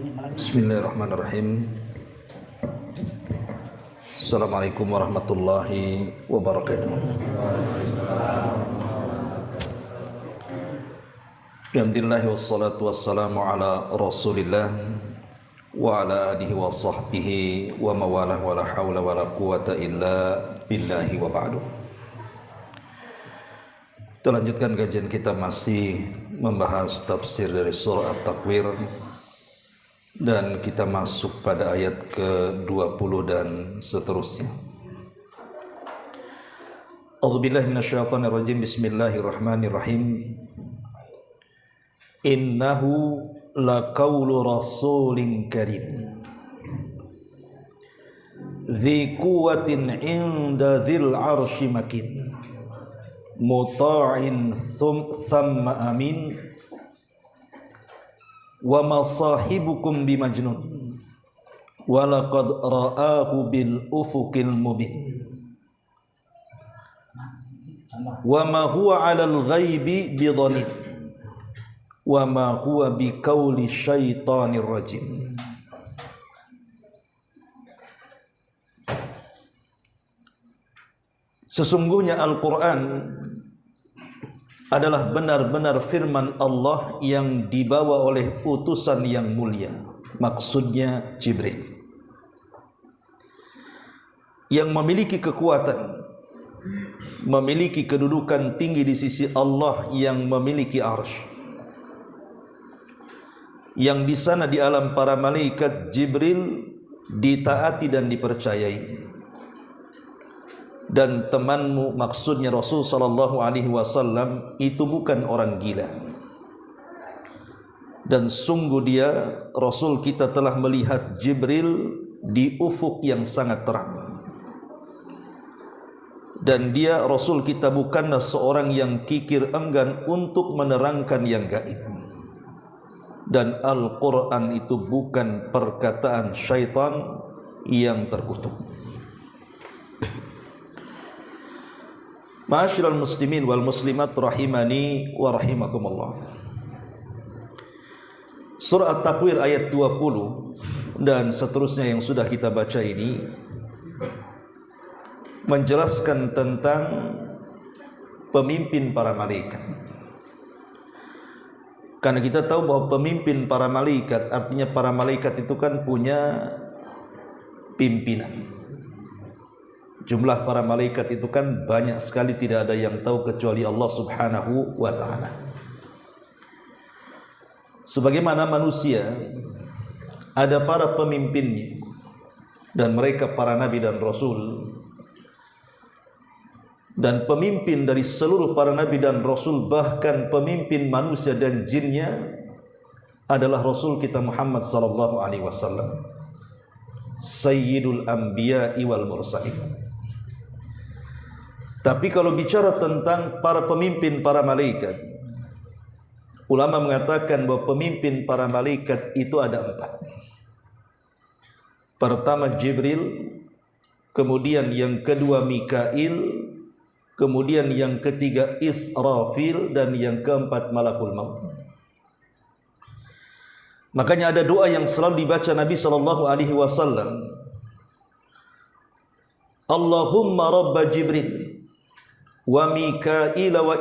Bismillahirrahmanirrahim. Assalamualaikum warahmatullahi wabarakatuh. Alhamdulillah wassalatu wassalamu ala Rasulillah wa ala alihi wa sahbihi wa mawalah wa la hawla wa la quwata illa billahi wa ba'du. Kita lanjutkan kajian kita, masih membahas tafsir dari surah At-Takwir, dan kita masuk pada ayat ke-20 dan seterusnya. A'udzubillahi minasyaitonirrajim. Bismillahirrahmanirrahim. Innahu laqaulu rasulin karim dzi quwwatin 'inda dzil 'arsy makin muta'in thumma amin wa ma sahibukum bimajnun wa laqad ra'ahu bil ufuqil mubin wa ma huwa 'alal ghaibi bidhanin wa ma huwa biqauli syaitanir rajim. Sesungguhnya Al-Quran adalah benar-benar firman Allah yang dibawa oleh utusan yang mulia, maksudnya Jibril, yang memiliki kekuatan, memiliki kedudukan tinggi di sisi Allah, yang memiliki arsy, yang di sana di alam para malaikat Jibril ditaati dan dipercayai. Dan temanmu, maksudnya Rasul sallallahu alaihi wasallam, itu bukan orang gila. Dan sungguh dia, Rasul kita, telah melihat Jibril di ufuk yang sangat terang. Dan dia, Rasul kita, bukanlah seorang yang kikir enggan untuk menerangkan yang gaib. Dan Al-Quran itu bukan perkataan syaitan yang terkutuk. Ma'asyiral muslimin wal muslimat rahimani wa rahimakumullah. Surah At-Takwir ayat 20 dan seterusnya yang sudah kita baca ini menjelaskan tentang pemimpin para malaikat. Karena kita tahu bahwa pemimpin para malaikat, artinya para malaikat itu kan punya pimpinan. Jumlah para malaikat itu kan banyak sekali, tidak ada yang tahu kecuali Allah subhanahu wa ta'ala. Sebagaimana manusia ada para pemimpinnya, dan mereka para nabi dan rasul. Dan pemimpin dari seluruh para nabi dan rasul, bahkan pemimpin manusia dan jinnya, adalah Rasul kita Muhammad sallallahu alaihi wasallam, Sayyidul Anbiya'i wal Mursalin. Tapi kalau bicara tentang para pemimpin para malaikat, ulama mengatakan bahwa pemimpin para malaikat itu ada 4. Pertama Jibril, kemudian yang kedua Mikail, kemudian yang ketiga Israfil, dan yang keempat Malakul Maut. Makanya ada doa yang selalu dibaca Nabi sallallahu alaihi wasallam, Allahumma rabba Jibril wa Mikail wa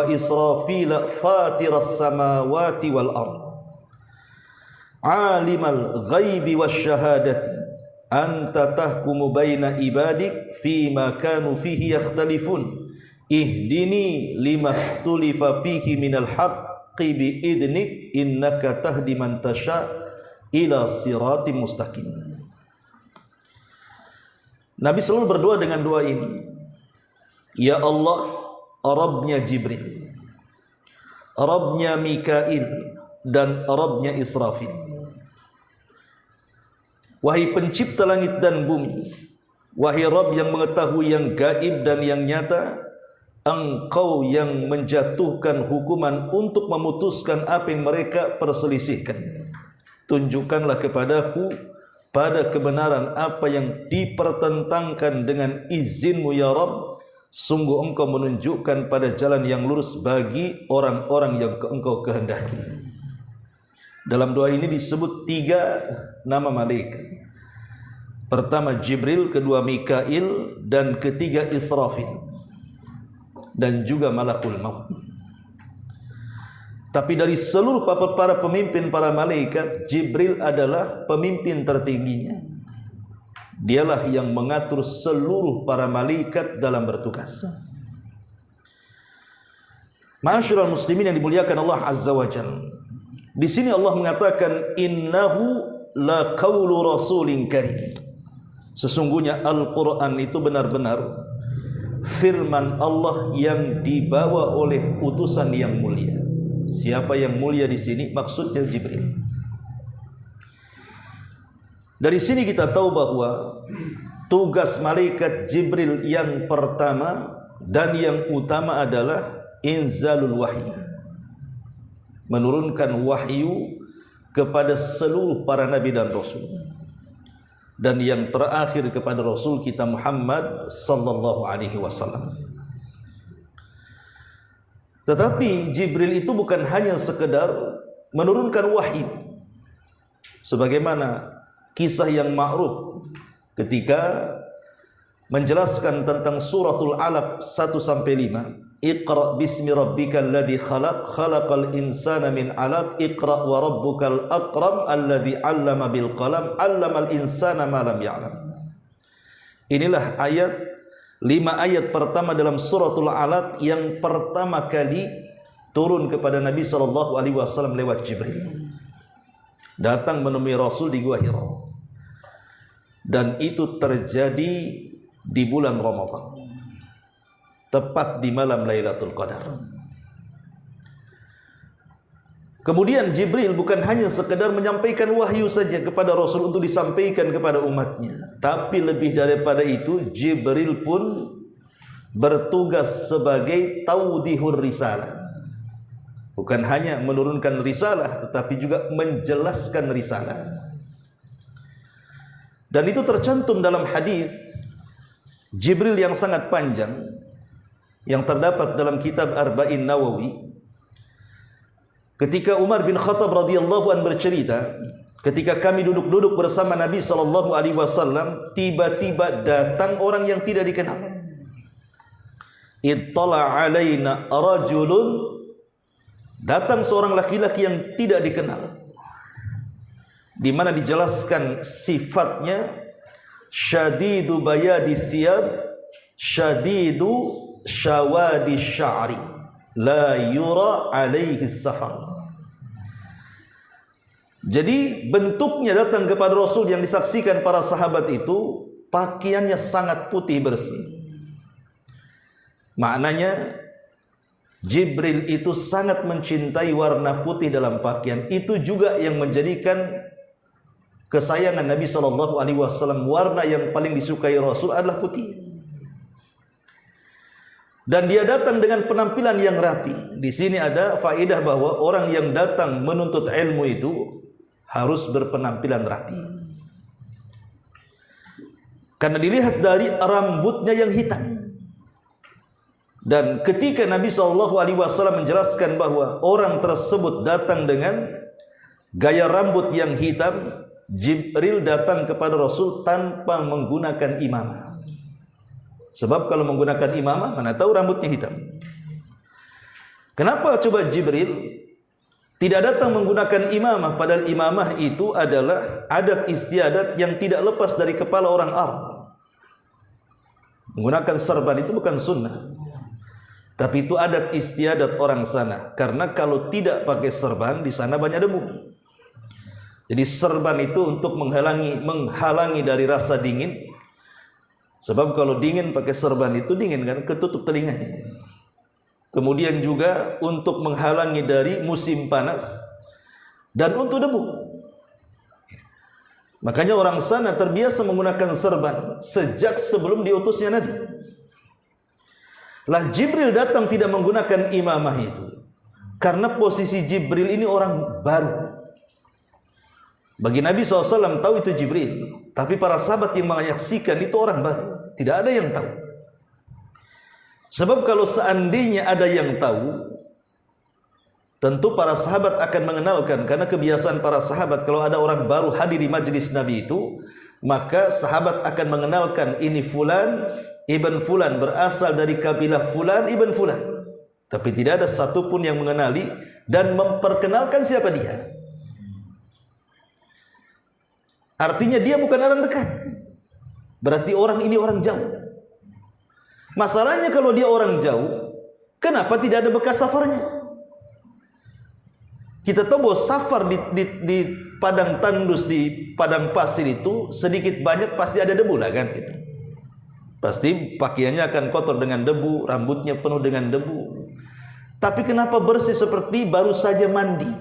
Israfil fatiras samawati wal ard alimal ghaibi wasyahadati anta tahkumu baina ibadik fima kanu fihi yakhtalifun ihdini lima ikhtulifa fihi minal haqqi biidnik innaka tahdi man tasha ila siratim mustaqim. Nabi selalu berdoa dengan doa ini, ya Allah, Rabbnya Jibril, Rabbnya Mikail, dan Rabbnya Israfil. Wahai pencipta langit dan bumi, wahai Rabb yang mengetahui yang gaib dan yang nyata, Engkau yang menjatuhkan hukuman untuk memutuskan apa yang mereka perselisihkan. Tunjukkanlah kepadaku pada kebenaran apa yang dipertentangkan dengan izin-Mu ya Rabb. Sungguh Engkau menunjukkan pada jalan yang lurus bagi orang-orang yang Engkau kehendaki. Dalam doa ini disebut 3 nama malaikat. Pertama Jibril, kedua Mikail, dan ketiga Israfil, dan juga Malakul Maut. Tapi dari seluruh para pemimpin para malaikat, Jibril adalah pemimpin tertingginya. Dialah yang mengatur seluruh para malaikat dalam bertugas. Ma'asyiral muslimin yang dimuliakan Allah Azza wa Jalla. Di sini Allah mengatakan innahu la qaulu rasulin karim. Sesungguhnya Al-Quran itu benar-benar firman Allah yang dibawa oleh utusan yang mulia. Siapa yang mulia di sini? Maksudnya Jibril. Dari sini kita tahu bahwa tugas malaikat Jibril yang pertama dan yang utama adalah inzalul wahyi, menurunkan wahyu kepada seluruh para nabi dan rasul, dan yang terakhir kepada Rasul kita Muhammad sallallahu alaihi wasallam. Tetapi Jibril itu bukan hanya sekedar menurunkan wahyu, sebagaimana kisah yang ma'ruf ketika menjelaskan tentang suratul Alaq 1-5. Iqra bismi rabbikal ladzi khalaq, khalaqal insana min 'alaq, iqra wa rabbukal akram alladzi 'allama bil qalam, 'allamal insana ma lam ya'lam. Inilah 5 ayat pertama dalam suratul Alaq yang pertama kali turun kepada Nabi SAW lewat Jibril. Datang menemui Rasul di Gua Hira. Dan itu terjadi di bulan Ramadan, tepat di malam Lailatul Qadar. Kemudian Jibril bukan hanya sekedar menyampaikan wahyu saja kepada Rasul untuk disampaikan kepada umatnya, tapi lebih daripada itu Jibril pun bertugas sebagai taudihur risalah. Bukan hanya menurunkan risalah, tetapi juga menjelaskan risalah. Dan itu tercantum dalam hadis Jibril yang sangat panjang yang terdapat dalam kitab Arba'in Nawawi. Ketika Umar bin Khattab radhiyallahu anhu bercerita, ketika kami duduk-duduk bersama Nabi sallallahu alaihi wasallam, tiba-tiba datang orang yang tidak dikenal. Ittala alaina rajulun, datang seorang laki-laki yang tidak dikenal, di mana dijelaskan sifatnya syadidu bayadi thiyab, syadidu syawadi sya'ri, la yura alaihi safar. Jadi bentuknya datang kepada Rasul yang disaksikan para sahabat itu, pakaiannya sangat putih bersih. Maknanya Jibril itu sangat mencintai warna putih dalam pakaian. Itu juga yang menjadikan kesayangan Nabi SAW. Warna yang paling disukai Rasul adalah putih. Dan dia datang dengan penampilan yang rapi. Di sini ada faedah bahwa orang yang datang menuntut ilmu itu harus berpenampilan rapi. Karena dilihat dari rambutnya yang hitam. Dan ketika Nabi SAW menjelaskan bahwa orang tersebut datang dengan gaya rambut yang hitam, Jibril datang kepada Rasul tanpa menggunakan imamah. Sebab kalau menggunakan imamah, mana tahu rambutnya hitam. Kenapa coba Jibril tidak datang menggunakan imamah? Padahal imamah itu adalah adat istiadat yang tidak lepas dari kepala orang Arab. Menggunakan serban itu bukan sunnah, tapi itu adat istiadat orang sana. Karena kalau tidak pakai serban, di sana banyak debu. Jadi serban itu untuk menghalangi dari rasa dingin. Sebab kalau dingin pakai serban itu dingin kan, ketutup telinganya. Kemudian juga untuk menghalangi dari musim panas dan untuk debu. Makanya orang sana terbiasa menggunakan serban sejak sebelum diutusnya Nabi. Lah Jibril datang tidak menggunakan imamah itu karena posisi Jibril ini orang baru. Bagi Nabi SAW tahu itu Jibril, tapi para sahabat yang menyaksikan itu orang baru, tidak ada yang tahu. Sebab kalau seandainya ada yang tahu, Tentu para sahabat akan mengenalkan, karena kebiasaan para sahabat kalau ada orang baru hadir di majelis Nabi itu, maka sahabat akan mengenalkan, ini fulan ibn fulan, berasal dari kabilah fulan ibn fulan. Tapi tidak ada satupun yang mengenali dan memperkenalkan siapa dia. Artinya dia bukan orang dekat. Berarti orang ini orang jauh. Masalahnya kalau dia orang jauh, kenapa tidak ada bekas safarnya? Kita tahu bahwa safar di padang tandus, di padang pasir itu sedikit banyak pasti ada debu lah kan gitu. Pasti pakaiannya akan kotor dengan debu, rambutnya penuh dengan debu. Tapi kenapa bersih seperti baru saja mandi?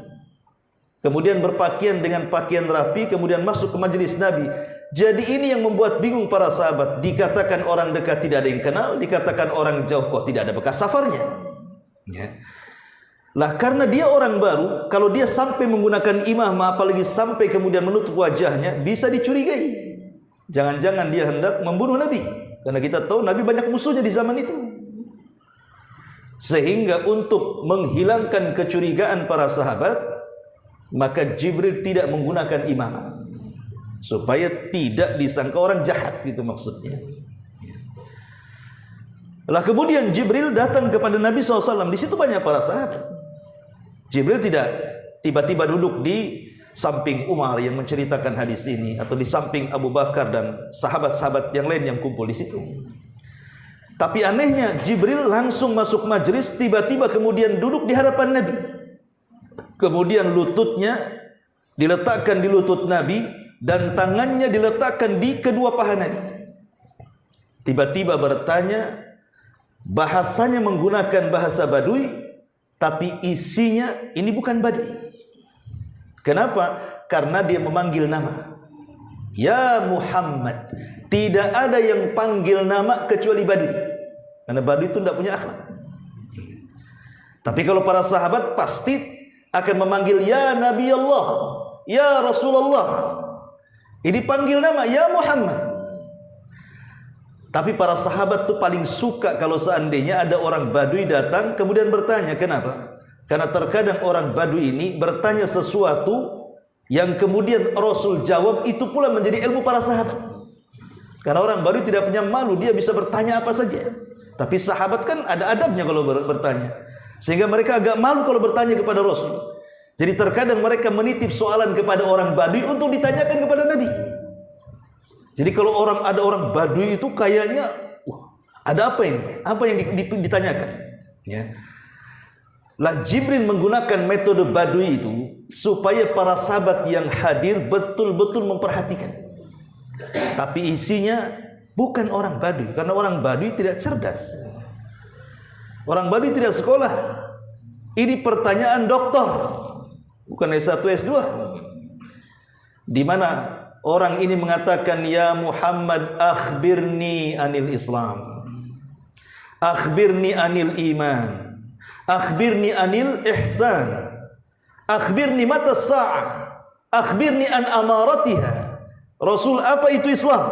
Kemudian berpakaian dengan pakaian rapi, kemudian masuk ke majelis Nabi. Jadi ini yang membuat bingung para sahabat. Dikatakan orang dekat tidak ada yang kenal, dikatakan orang jauh kok tidak ada bekas safarnya. Ya. Lah karena dia orang baru, kalau dia sampai menggunakan imamah, apalagi sampai kemudian menutup wajahnya, bisa dicurigai. Jangan-jangan dia hendak membunuh Nabi. Karena kita tahu Nabi banyak musuhnya di zaman itu. Sehingga untuk menghilangkan kecurigaan para sahabat, maka Jibril tidak menggunakan imamah, supaya tidak disangka orang jahat, gitu maksudnya. Lah kemudian Jibril datang kepada Nabi SAW. Di situ banyak para sahabat. Jibril tidak tiba-tiba duduk di samping Umar yang menceritakan hadis ini, atau di samping Abu Bakar dan sahabat-sahabat yang lain yang kumpul di situ. Tapi anehnya Jibril langsung masuk majelis, tiba-tiba kemudian duduk di hadapan Nabi. Kemudian lututnya diletakkan di lutut Nabi dan tangannya diletakkan di kedua paha Nabi. Tiba-tiba bertanya, bahasanya menggunakan bahasa Badui, tapi isinya ini bukan Badui. Kenapa? Karena dia memanggil nama. Ya Muhammad. Tidak ada yang panggil nama kecuali Badui. Karena Badui itu tidak punya akhlak. Tapi kalau para sahabat pasti akan memanggil ya Nabi Allah, ya Rasulullah. Ini panggil nama ya Muhammad. Tapi para sahabat itu paling suka kalau seandainya ada orang Badui datang kemudian bertanya. Kenapa? Karena terkadang orang Badui ini bertanya sesuatu yang kemudian Rasul jawab, itu pula menjadi ilmu para sahabat. Karena orang Badui tidak punya malu, dia bisa bertanya apa saja. Tapi sahabat kan ada adabnya kalau bertanya, sehingga mereka agak malu kalau bertanya kepada Rasul. Jadi terkadang mereka menitip soalan kepada orang Badui untuk ditanyakan kepada Nabi. Jadi kalau ada orang Badui itu kayaknya, ada apa ini? Apa yang ditanyakan? Ya. Lah Jibril menggunakan metode Badui itu supaya para sahabat yang hadir betul-betul memperhatikan. Tapi isinya bukan orang Badui, karena orang Badui tidak cerdas. Orang Badui tidak sekolah. Ini pertanyaan doktor, bukan S1 S2. Di mana orang ini mengatakan, ya Muhammad, akhbirni anil Islam, akhbirni anil iman, akhbirni anil ihsan, akhbirni mata sa'ah, akhbirni an amaratiha. Rasul, apa itu Islam?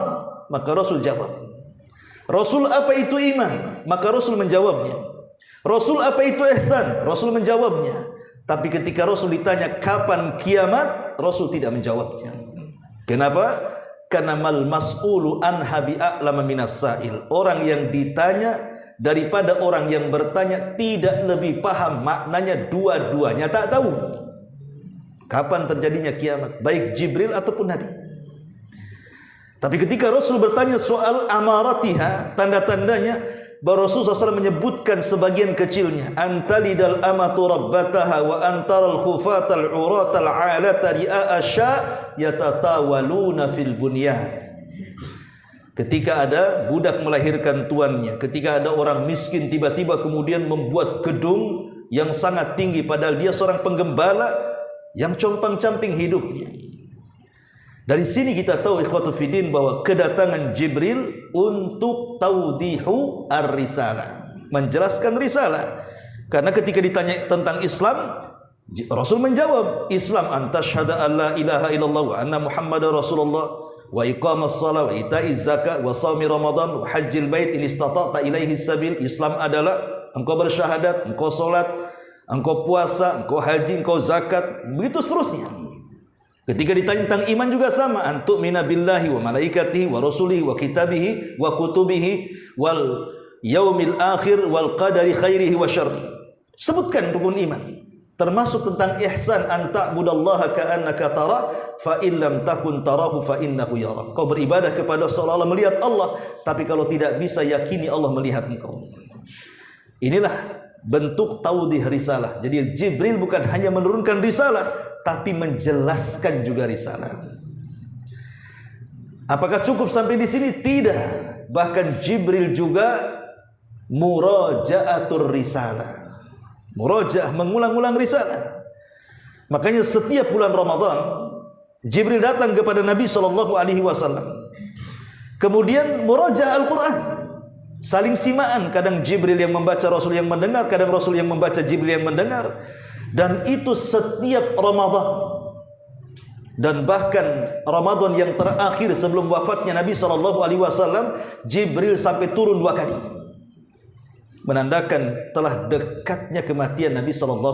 Maka Rasul jawab. Rasul, apa itu iman? Maka Rasul menjawabnya. Rasul, apa itu ihsan? Rasul menjawabnya. Tapi ketika Rasul ditanya kapan kiamat, Rasul tidak menjawabnya. Kenapa? Karena mal mas'ulu anha bi'a'lama minas sa'il. Orang yang ditanya daripada orang yang bertanya tidak lebih paham maknanya, dua-duanya tak tahu kapan terjadinya kiamat, baik Jibril ataupun Nabi. Tapi ketika Rasul bertanya soal amaratiha, tanda-tandanya, bahwa Rasulullah SAW menyebutkan sebagian kecilnya. Antalidal amatu rabbataha wa antaral khufatal uratal alata ri'a asya yatatawaluna fil bunyan. Ketika ada budak melahirkan tuannya, ketika ada orang miskin tiba-tiba kemudian membuat gedung yang sangat tinggi, padahal dia seorang penggembala yang compang-camping hidupnya. Dari sini kita tahu ikhwatu fiddin bahwa kedatangan Jibril untuk taudihu ar-risalah, menjelaskan risalah. Karena ketika ditanya tentang Islam, Rasul menjawab, Islam antasyhada an la ilaha illallah wa anna Muhammadar Rasulullah wa iqamas shalah wa ita'iz zakat wa shaumi ramadan wa hajjil bait in istata'ta ilaihi sabil. Islam adalah engkau bersyahadat, engkau salat, engkau puasa, engkau haji, engkau zakat, begitu seterusnya. Ketika ditanya tentang iman juga sama, antu'mina billahi wa malaikatihi wa rasulihi wa kitabihi wa kutubihi wal yaumil akhir wal qadari khairihi wa syarrihi. Sebutkan rukun iman, termasuk tentang ihsan, an ta'budallaha ka'annaka tara fa in lam takun tarahu fa innahu yarak. Kau beribadah kepada seolah-olah melihat Allah, tapi kalau tidak bisa yakini Allah melihat engkau. Inilah bentuk taudih risalah. Jadi Jibril bukan hanya menurunkan risalah, tapi menjelaskan juga risalah. Apakah cukup sampai di sini? Tidak. Bahkan Jibril juga muraja'atur risalah. Murajaah, mengulang-ulang risalah. Makanya setiap bulan Ramadan Jibril datang kepada Nabi SAW. Kemudian murajaah Al-Quran, saling simaan. Kadang Jibril yang membaca, Rasul yang mendengar. Kadang Rasul yang membaca, Jibril yang mendengar. Dan itu setiap Ramadan. Dan bahkan Ramadan yang terakhir sebelum wafatnya Nabi SAW, Jibril sampai turun 2 kali, menandakan telah dekatnya kematian Nabi SAW.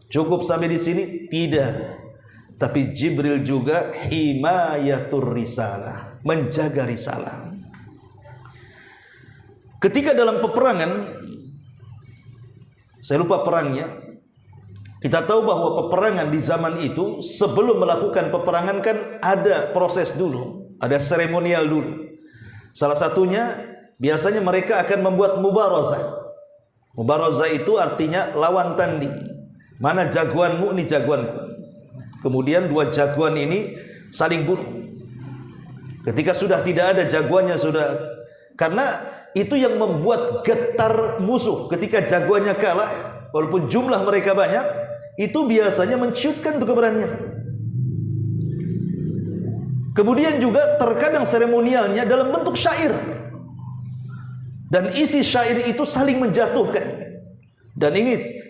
Cukup sampai di sini? Tidak. Tapi Jibril juga himayatur risalah, menjaga risalah. Ketika dalam peperangan, saya lupa perangnya, kita tahu bahwa peperangan di zaman itu, sebelum melakukan peperangan kan ada proses dulu, ada seremonial dulu. Salah satunya, biasanya mereka akan membuat mubarazah. Mubarazah itu artinya lawan tanding. Mana jagoanmu, ini jagoanku. Kemudian 2 jagoan ini saling bunuh. Ketika sudah tidak ada jagoannya, sudah, karena itu yang membuat getar musuh. Ketika jagoannya kalah, walaupun jumlah mereka banyak, itu biasanya menciutkan keberanian. Kemudian juga terkadang seremonialnya dalam bentuk syair, dan isi syair itu saling menjatuhkan. Dan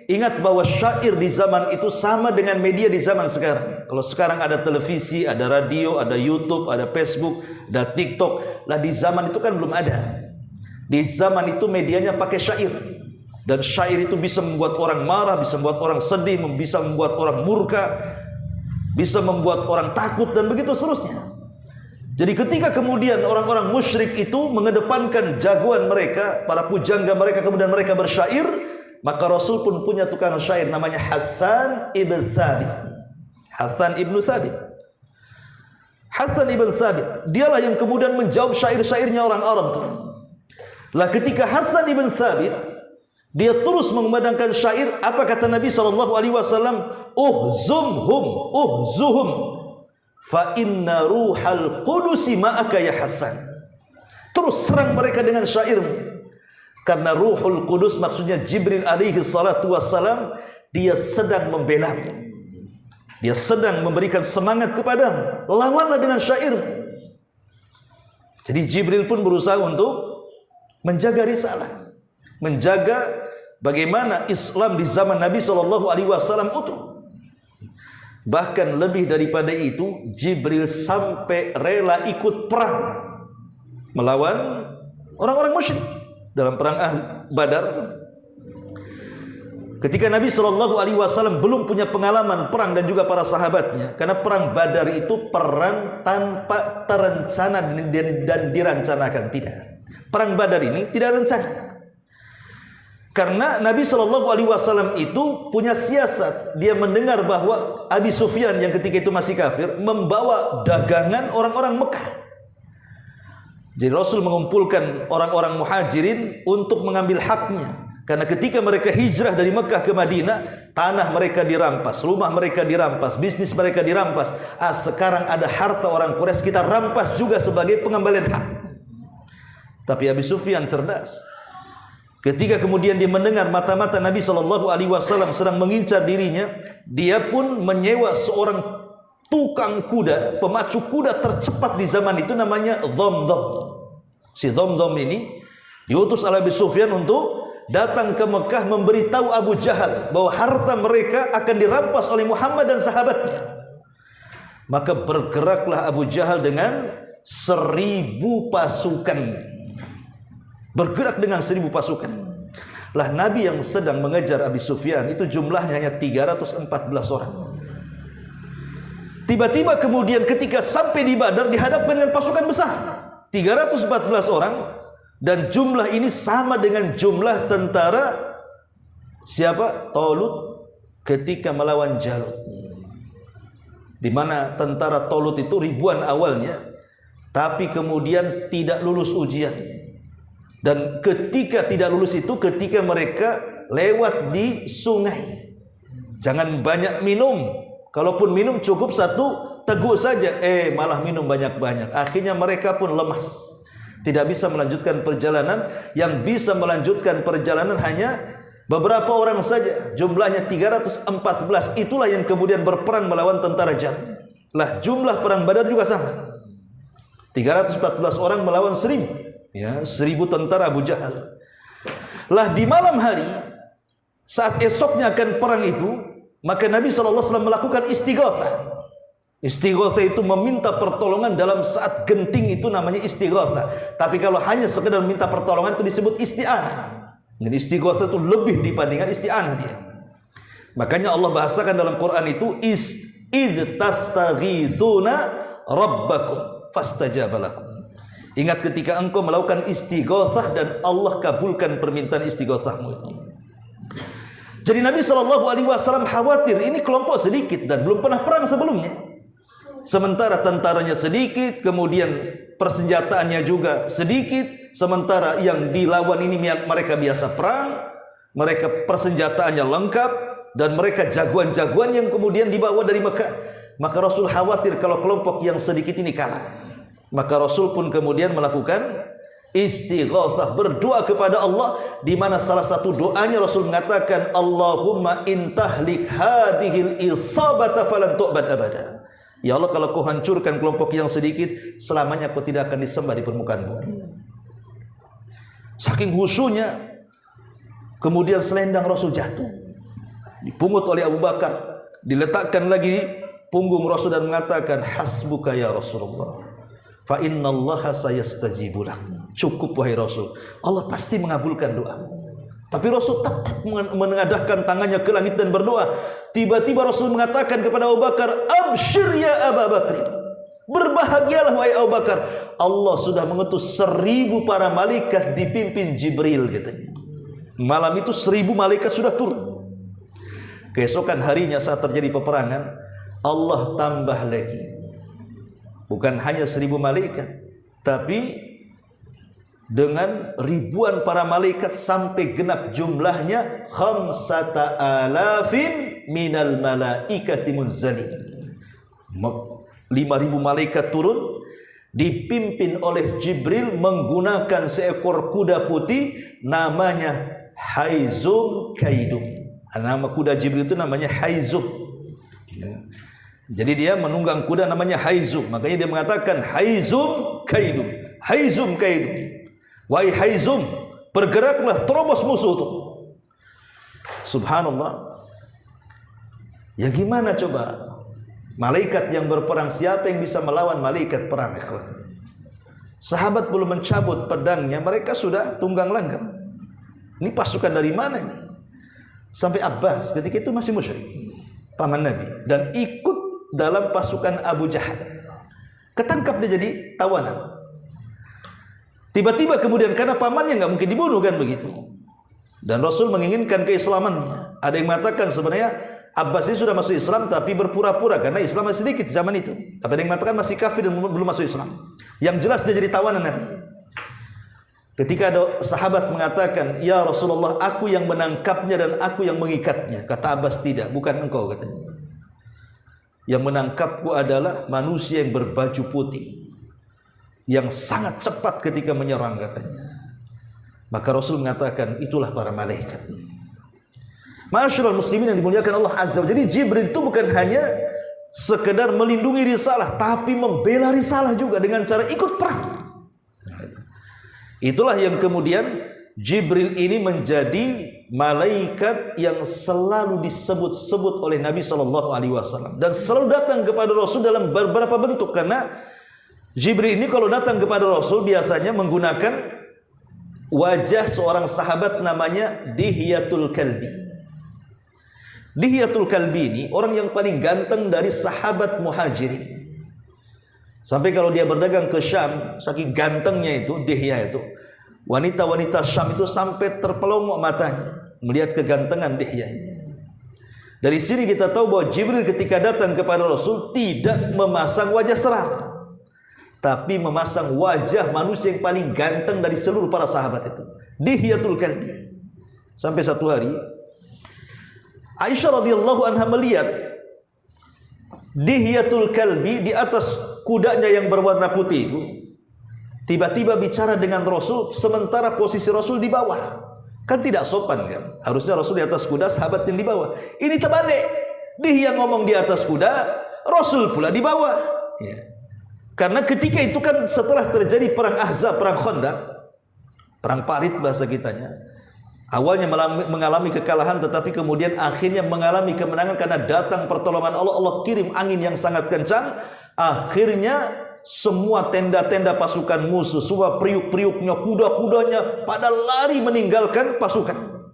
ingat bahwa syair di zaman itu sama dengan media di zaman sekarang. Kalau sekarang ada televisi, ada radio, ada YouTube, ada Facebook, ada TikTok. Lah di zaman itu kan belum ada. Di zaman itu medianya pakai syair. Dan syair itu bisa membuat orang marah, bisa membuat orang sedih, bisa membuat orang murka, bisa membuat orang takut, dan begitu seterusnya. Jadi ketika kemudian orang-orang musyrik itu mengedepankan jagoan mereka, para pujangga mereka, kemudian mereka bersyair, maka Rasul pun punya tukang syair namanya Hasan ibn Thabit. Hasan ibn Thabit. Hasan ibn Thabit, dialah yang kemudian menjawab syair-syairnya orang Arab itu. Lah ketika Hasan ibn Thabit dia terus mengumandangkan syair, apa kata Nabi SAW? Uhzuhum fa inna ruhal qudusi ma'aka ya Hasan. Terus serang mereka dengan syairmu, karena Ruhul Qudus, maksudnya Jibril alaihi salatu wassalam, dia sedang membelamu, dia sedang memberikan semangat kepadamu. Lawanlah dengan syairmu. Jadi Jibril pun berusaha untuk menjaga risalah, menjaga bagaimana Islam di zaman Nabi SAW utuh. Bahkan lebih daripada itu, Jibril sampai rela ikut perang melawan orang-orang musyrik dalam perang Badar. Ketika Nabi SAW belum punya pengalaman perang, dan juga para sahabatnya, karena perang Badar itu perang tanpa terencana dan dirancanakan. Tidak. Perang Badar ini tidak rencana. Karena Nabi SAW itu punya siasat. Dia mendengar bahwa Abi Sufyan yang ketika itu masih kafir membawa dagangan orang-orang Mekah. Jadi Rasul mengumpulkan orang-orang muhajirin untuk mengambil haknya. Karena ketika mereka hijrah dari Mekah ke Madinah, tanah mereka dirampas, rumah mereka dirampas, bisnis mereka dirampas. Sekarang ada harta orang Quraisy, kita rampas juga sebagai pengembalian hak. Tapi Abi Sufyan cerdas. Ketika kemudian dia mendengar mata-mata Nabi SAW sedang mengincar dirinya, dia pun menyewa seorang tukang kuda, pemacu kuda tercepat di zaman itu, namanya Dhamdham. Si Dhamdham ini diutus oleh Abi Sufyan untuk datang ke Mekah memberitahu Abu Jahal bahwa harta mereka akan dirampas oleh Muhammad dan sahabatnya. Maka bergeraklah Abu Jahal dengan 1000 pasukan. Bergerak dengan 1000 pasukan. Lah Nabi yang sedang mengejar Abi Sufyan itu jumlahnya hanya 314 orang. Tiba-tiba kemudian ketika sampai di Badar dihadapkan dengan pasukan besar 314 orang, dan jumlah ini sama dengan jumlah tentara siapa? Talut ketika melawan Jalut. Di mana tentara Talut itu ribuan awalnya, tapi kemudian tidak lulus ujian. Dan ketika tidak lulus itu ketika mereka lewat di sungai. Jangan banyak minum. Kalaupun minum cukup satu teguk saja, malah minum banyak-banyak. Akhirnya mereka pun lemas, tidak bisa melanjutkan perjalanan. Yang bisa melanjutkan perjalanan hanya beberapa orang saja, jumlahnya 314. Itulah yang kemudian berperang melawan tentara Jalut. Lah jumlah perang Badar juga sama, 314 orang melawan 1000, ya, 1000 tentara Abu Jahal. Lah di malam hari saat esoknya akan perang itu, maka Nabi SAW melakukan istighatsah. Istighatsah itu meminta pertolongan dalam saat genting, itu namanya istighatsah. Tapi kalau hanya sekedar minta pertolongan itu disebut isti'anah. Dan istighatsah itu lebih dibandingkan isti'anah dia. Makanya Allah bahasakan dalam Quran itu idh tastaghithuna rabbakum fastajaba lakum. Ingat ketika engkau melakukan istighatsah dan Allah kabulkan permintaan istighatsahmu itu. Jadi Nabi SAW khawatir ini kelompok sedikit dan belum pernah perang sebelumnya. Sementara tentaranya sedikit, kemudian persenjataannya juga sedikit. Sementara yang dilawan ini mereka biasa perang, mereka persenjataannya lengkap, dan mereka jagoan-jagoan yang kemudian dibawa dari Mekah. Maka Rasul khawatir kalau kelompok yang sedikit ini kalah. Maka Rasul pun kemudian melakukan istighatsah, berdoa kepada Allah, di mana salah satu doanya Rasul mengatakan, Allahumma intahlik hadhil isabata falan tu'bad abada. Ya Allah, kalau kau hancurkan kelompok yang sedikit, selamanya kau tidak akan disembah di permukaan bumi. Saking khusyuknya, kemudian selendang Rasul jatuh, dipungut oleh Abu Bakar, diletakkan lagi di punggung Rasul dan mengatakan, hasbuka ya Rasulullah, fa innallaha sayastajibu lak. Cukup wahai Rasul, Allah pasti mengabulkan doa. Tapi Rasul tetap menengadahkan tangannya ke langit dan berdoa. Tiba-tiba Rasul mengatakan kepada Abu Bakar, absyir ya Abu Bakar, berbahagialah wahai Abu Bakar, Allah sudah mengutus 1000 para malaikat dipimpin Jibril katanya. Malam itu 1000 malaikat sudah turun. Keesokan harinya saat terjadi peperangan, Allah tambah lagi, bukan hanya 1000 malaikat, tapi dengan ribuan para malaikat sampai genap jumlahnya 5,000 minal malaikati munzalin. 5.000 malaikat turun dipimpin oleh Jibril menggunakan seekor kuda putih namanya Haizum Kaidum. Nama kuda Jibril itu namanya Haizum. Jadi dia menunggang kuda namanya Haizum. Makanya dia mengatakan Haizum Kaidum, Haizum Kaidum. Wahai Haizum, bergeraklah, terobos musuh itu. Subhanallah. Ya gimana coba? Malaikat yang berperang, siapa yang bisa melawan malaikat perang? Sahabat belum mencabut pedangnya, mereka sudah tunggang langgang. Ini pasukan dari mana ini? Sampai Abbas ketika itu masih musyrik, paman Nabi, dan ikut dalam pasukan Abu Jahal. Ketangkap dia jadi tawanan. Tiba-tiba kemudian karena pamannya nggak mungkin dibunuh kan begitu, dan Rasul menginginkan keislamannya. Ada yang mengatakan sebenarnya Abbas ini sudah masuk Islam tapi berpura-pura karena Islam masih sedikit zaman itu. Tapi ada yang mengatakan masih kafir dan belum masuk Islam. Yang jelas dia jadi tawanan Nabi. Ketika ada sahabat mengatakan, ya Rasulullah, aku yang menangkapnya dan aku yang mengikatnya. Kata Abbas, tidak, bukan engkau katanya. Yang menangkapku adalah manusia yang berbaju putih, yang sangat cepat ketika menyerang katanya. Maka Rasul mengatakan, itulah para malaikat. Ma'asyiral muslimin yang dimuliakan Allah Azza wa Jalla. Jadi Jibril itu bukan hanya sekedar melindungi risalah, tapi membela risalah juga dengan cara ikut perang. Itulah yang kemudian Jibril ini menjadi malaikat yang selalu disebut-sebut oleh Nabi SAW dan selalu datang kepada Rasul dalam beberapa bentuk. Karena Jibril ini kalau datang kepada Rasul biasanya menggunakan wajah seorang sahabat namanya Dihyatul Kalbi. Dihyatul Kalbi ini orang yang paling ganteng dari sahabat Muhajirin. Sampai kalau dia berdagang ke Syam, saking gantengnya itu Dihya itu, wanita-wanita Syam itu sampai terpelongok matanya melihat kegantengan Dihya ini. Dari sini kita tahu bahwa Jibril ketika datang kepada Rasul tidak memasang wajah seram, tapi memasang wajah manusia yang paling ganteng dari seluruh para sahabat itu, Dihyatul Kalbi. Sampai satu hari Aisyah radhiyallahu anha melihat Dihyatul Kalbi di atas kudanya yang berwarna putih itu tiba-tiba bicara dengan Rasul sementara posisi Rasul di bawah. Kan tidak sopan kan? Harusnya Rasul di atas kuda, sahabat yang di bawah. Ini terbalik. Dia ngomong di atas kuda, Rasul pula di bawah. Ya. Karena ketika itu kan setelah terjadi perang Ahzab, perang Khandaq, perang parit bahasa kitanya. Awalnya mengalami kekalahan, tetapi kemudian akhirnya mengalami kemenangan karena datang pertolongan Allah. Allah kirim angin yang sangat kencang. Akhirnya semua tenda-tenda pasukan musuh, semua periuk-periuknya, kuda-kudanya pada lari meninggalkan pasukan.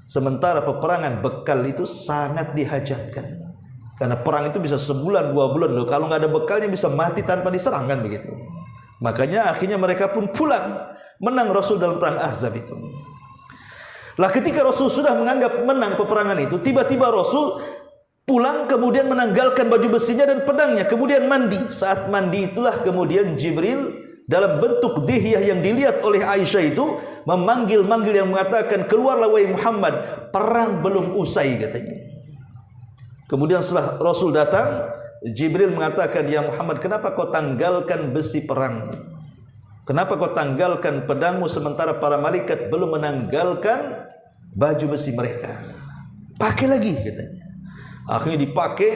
Sementara peperangan bekal itu sangat dihajatkan. Karena perang itu bisa sebulan, 2 bulan loh. Kalau nggak ada bekalnya bisa mati tanpa diserang kan begitu. Makanya akhirnya mereka pun pulang, menang Rasul dalam perang Ahzab itu. Lah ketika Rasul sudah menganggap menang peperangan itu, tiba-tiba Rasul pulang kemudian menanggalkan baju besinya dan pedangnya, kemudian mandi. Saat mandi itulah kemudian Jibril dalam bentuk Dihyah yang dilihat oleh Aisyah itu memanggil-manggil yang mengatakan, keluarlah wahai Muhammad, perang belum usai katanya. Kemudian setelah Rasul datang, Jibril mengatakan, ya Muhammad, kenapa kau tanggalkan besi perang? Kenapa kau tanggalkan pedangmu sementara para malaikat belum menanggalkan baju besi mereka? Pakai lagi katanya. Akhirnya dipakai,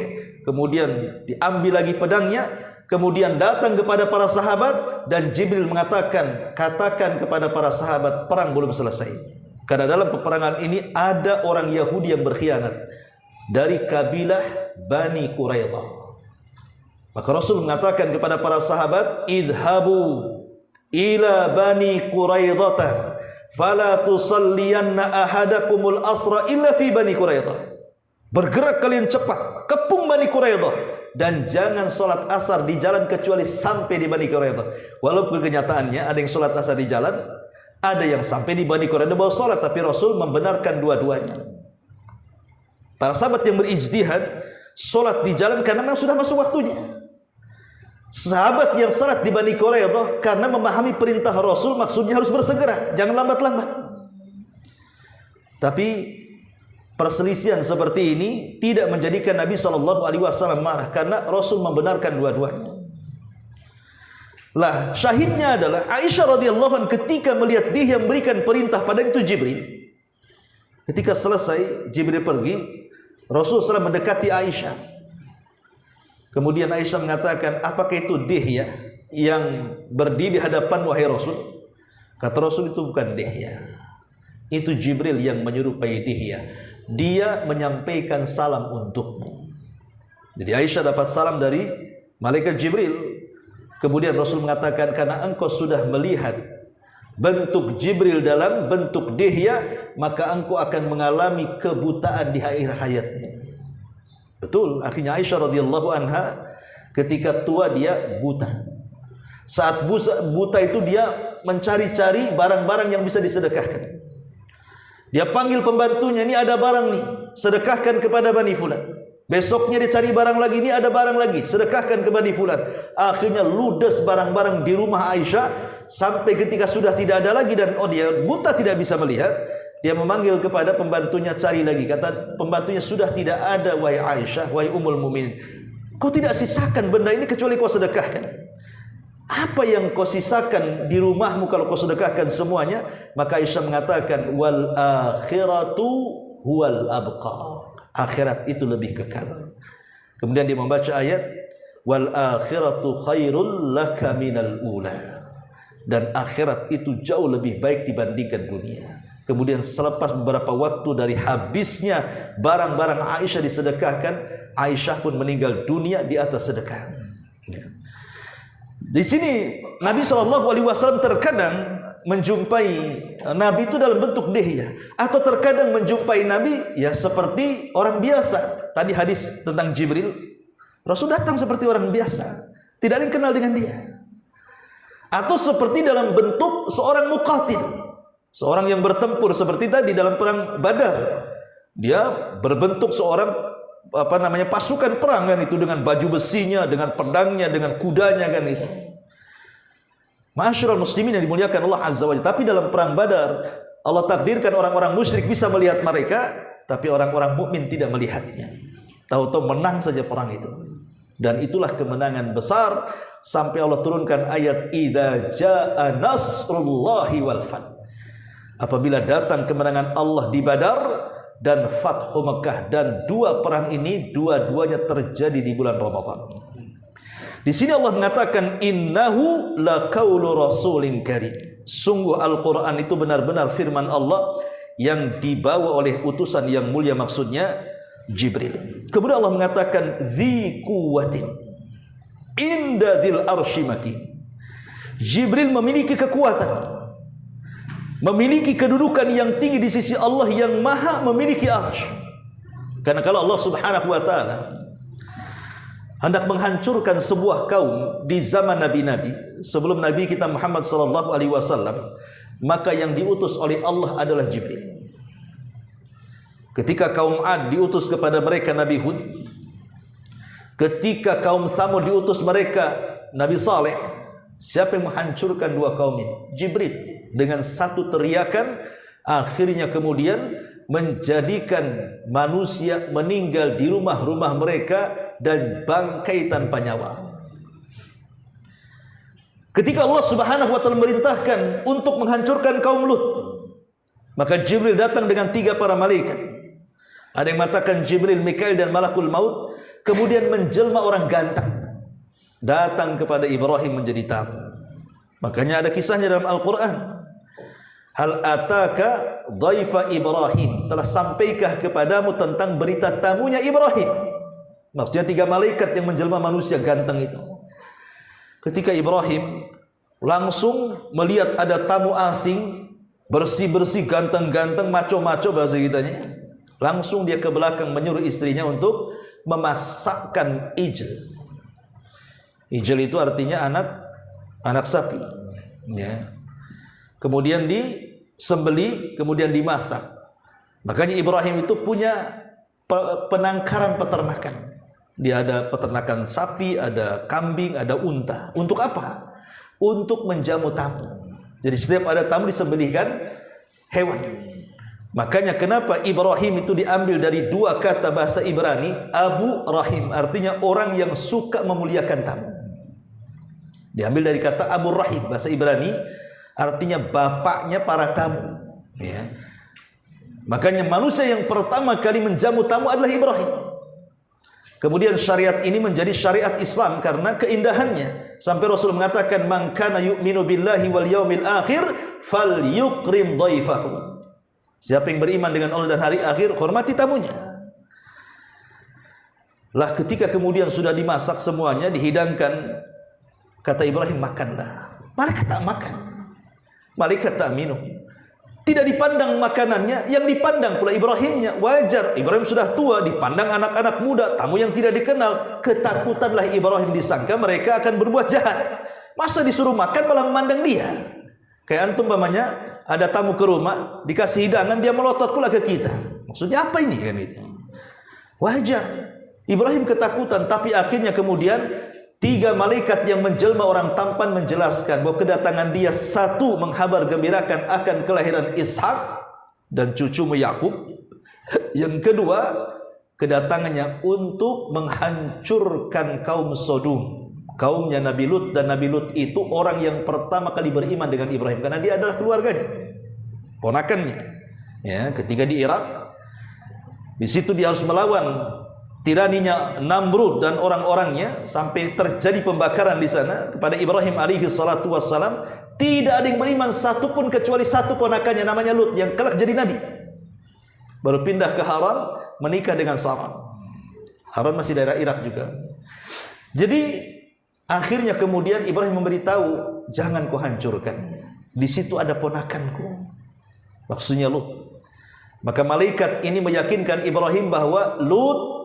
kemudian diambil lagi pedangnya, kemudian datang kepada para sahabat dan Jibril mengatakan, katakan kepada para sahabat, perang belum selesai. Karena dalam peperangan ini ada orang Yahudi yang berkhianat dari kabilah Bani Quraidah. Maka Rasul mengatakan kepada para sahabat, idhabu ila Bani Quraidah fala tusalliyanna ahadakumul asra illa fi Bani Quraidah. Bergerak kalian cepat, kepung Bani Quraidah, dan jangan sholat asar di jalan kecuali sampai di Bani Quraidah. Walaupun kenyataannya ada yang sholat asar di jalan, ada yang sampai di Bani Quraidah baru sholat, tapi Rasul membenarkan dua-duanya. Para sahabat yang berijtihad sholat di jalan karena memang sudah masuk waktunya. Sahabat yang sholat di Bani Quraidah karena memahami perintah Rasul, maksudnya harus bersegera, jangan lambat-lambat. Tapi perselisihan seperti ini tidak menjadikan Nabi SAW marah, karena Rasul membenarkan dua-duanya. Lah syahidnya adalah Aisyah radhiyallahu anha ketika melihat dia memberikan perintah pada itu Jibril. Ketika selesai Jibril pergi, Rasul SAW mendekati Aisyah. Kemudian Aisyah mengatakan, apakah itu Dihya yang berdiri di hadapan wahai Rasul? Kata Rasul, itu bukan Dihya, itu Jibril yang menyerupai Dihya. Dia menyampaikan salam untukmu. Jadi Aisyah dapat salam dari malaikat Jibril. Kemudian Rasul mengatakan, karena engkau sudah melihat bentuk Jibril dalam bentuk Dihya, maka engkau akan mengalami kebutaan di akhir hayatmu. Betul, akhirnya Aisyah radhiyallahu anha ketika tua dia buta. Saat buta itu dia mencari-cari barang-barang yang bisa disedekahkan. Dia panggil pembantunya, ini ada barang nih, sedekahkan kepada Bani Fulan. Besoknya dia cari barang lagi, ini ada barang lagi, sedekahkan ke Bani Fulan. Akhirnya ludes barang-barang di rumah Aisyah, sampai ketika sudah tidak ada lagi dan dia buta tidak bisa melihat, dia memanggil kepada pembantunya, cari lagi. Kata pembantunya, sudah tidak ada wahai Aisyah, wahai Ummul Mukminin. Kau tidak sisakan benda ini kecuali kau sedekahkan. Apa yang kau sisakan di rumahmu kalau kau sedekahkan semuanya? Maka Aisyah mengatakan, wal akhiratu huwal abqa. Akhirat itu lebih kekal. Kemudian dia membaca ayat, wal akhiratu khairul laka minal ula. Dan akhirat itu jauh lebih baik dibandingkan dunia. Kemudian selepas beberapa waktu dari habisnya barang-barang Aisyah disedekahkan, Aisyah pun meninggal dunia di atas sedekah. Di sini Nabi SAW terkadang menjumpai Nabi itu dalam bentuk dihya, atau terkadang menjumpai Nabi ya seperti orang biasa. Tadi hadis tentang Jibril, Rasul datang seperti orang biasa, tidak ada yang kenal dengan dia. Atau seperti dalam bentuk seorang muqatil, seorang yang bertempur seperti tadi dalam perang Badar. Dia berbentuk seorang pasukan perang kan itu, dengan baju besinya, dengan pedangnya, dengan kudanya kan itu. Ma'asyiral muslimin yang dimuliakan Allah Azza wa Jalla. Tapi dalam perang Badar Allah takdirkan orang-orang musyrik bisa melihat mereka, tapi orang-orang mukmin tidak melihatnya. Tahu-tahu menang saja perang itu. Dan itulah kemenangan besar sampai Allah turunkan ayat idza jaa nasrullahi wal fath. Apabila datang kemenangan Allah di Badar dan Fathu Mekah, dan dua perang ini dua-duanya terjadi di bulan Ramadan. Di sini Allah mengatakan innahu laqaulu rasulin karim. Sungguh Al-Qur'an itu benar-benar firman Allah yang dibawa oleh utusan yang mulia, maksudnya Jibril. Kemudian Allah mengatakan dzi quwwatin inda dzil arsy makin. Jibril memiliki kekuatan, memiliki kedudukan yang tinggi di sisi Allah yang maha memiliki arsy. Karena kalau Allah Subhanahu wa taala hendak menghancurkan sebuah kaum di zaman nabi-nabi sebelum Nabi kita Muhammad sallallahu alaihi wasallam, maka yang diutus oleh Allah adalah Jibril. Ketika kaum Ad diutus kepada mereka Nabi Hud, ketika kaum Tsamud diutus mereka Nabi Saleh, siapa yang menghancurkan dua kaum ini? Jibril. Dengan satu teriakan akhirnya kemudian menjadikan manusia meninggal di rumah-rumah mereka dan bangkai tanpa nyawa. Ketika Allah Subhanahu wa taala merintahkan untuk menghancurkan kaum Lut, maka Jibril datang dengan 3 para malaikat. Ada yang mengatakan Jibril, Mikail dan Malakul Maut, kemudian menjelma orang ganteng, datang kepada Ibrahim menjadi tamu. Makanya ada kisahnya dalam Al-Qur'an. Hal ataka dhaifa Ibrahim, telah sampaikah kepadamu tentang berita tamunya Ibrahim? Maksudnya 3 malaikat yang menjelma manusia ganteng itu. Ketika Ibrahim langsung melihat ada tamu asing, bersih-bersih, ganteng-ganteng, maco-maco bahasa kitanya, langsung dia ke belakang menyuruh istrinya untuk memasakkan ijl. Ijl itu artinya anak sapi, ya. Kemudian disembeli, kemudian dimasak. Makanya Ibrahim itu punya penangkaran peternakan. Dia ada peternakan sapi, ada kambing, ada unta. Untuk apa? Untuk menjamu tamu. Jadi setiap ada tamu disembelihkan hewan. Makanya kenapa Ibrahim itu diambil dari 2 kata bahasa Ibrani, Abu Rahim, artinya orang yang suka memuliakan tamu. Diambil dari kata Abu Rahim, bahasa Ibrani, artinya bapaknya para tamu, ya. Makanya manusia yang pertama kali menjamu tamu adalah Ibrahim. Kemudian syariat ini menjadi syariat Islam karena keindahannya. Sampai Rasul mengatakan, "Man kana yu'minu billahi wal yaumil akhir falyukrim dhaifahu." Siapa yang beriman dengan Allah dan hari akhir, hormati tamunya. Lah ketika kemudian sudah dimasak semuanya, dihidangkan, kata Ibrahim, makanlah. Malaikat tak makan, malaikat tak minum. Tidak dipandang makanannya, yang dipandang pula Ibrahimnya. Wajar, Ibrahim sudah tua, dipandang anak-anak muda, tamu yang tidak dikenal. Ketakutanlah Ibrahim, disangka mereka akan berbuat jahat. Masa disuruh makan malah memandang dia. Kayak antum umpamanya ada tamu ke rumah, dikasih hidangan, dia melotot pula ke kita. Maksudnya apa ini kan itu? Wajar. Ibrahim ketakutan, tapi akhirnya kemudian 3 malaikat yang menjelma orang tampan menjelaskan bahwa kedatangan dia, 1, menghabar gembirakan akan kelahiran Ishak dan cucumu Yakub. Yang kedua, kedatangannya untuk menghancurkan kaum Sodom, kaumnya Nabi Lut. Dan Nabi Lut itu orang yang pertama kali beriman dengan Ibrahim karena dia adalah keluarganya, ponakannya. Ya, ketika di Irak, di situ dia harus melawan tiraninya Namrud dan orang-orangnya sampai terjadi pembakaran di sana kepada Ibrahim alaihi salatu wassalam. Tidak ada yang beriman satupun kecuali 1 ponakannya namanya Lut yang kelak jadi nabi. Baru pindah ke Haran, menikah dengan Sarah. Haran masih daerah Irak juga. Jadi akhirnya kemudian Ibrahim memberitahu, jangan kau hancurkan. Di situ ada ponakanku. Maksudnya Lut. Maka malaikat ini meyakinkan Ibrahim bahwa Lut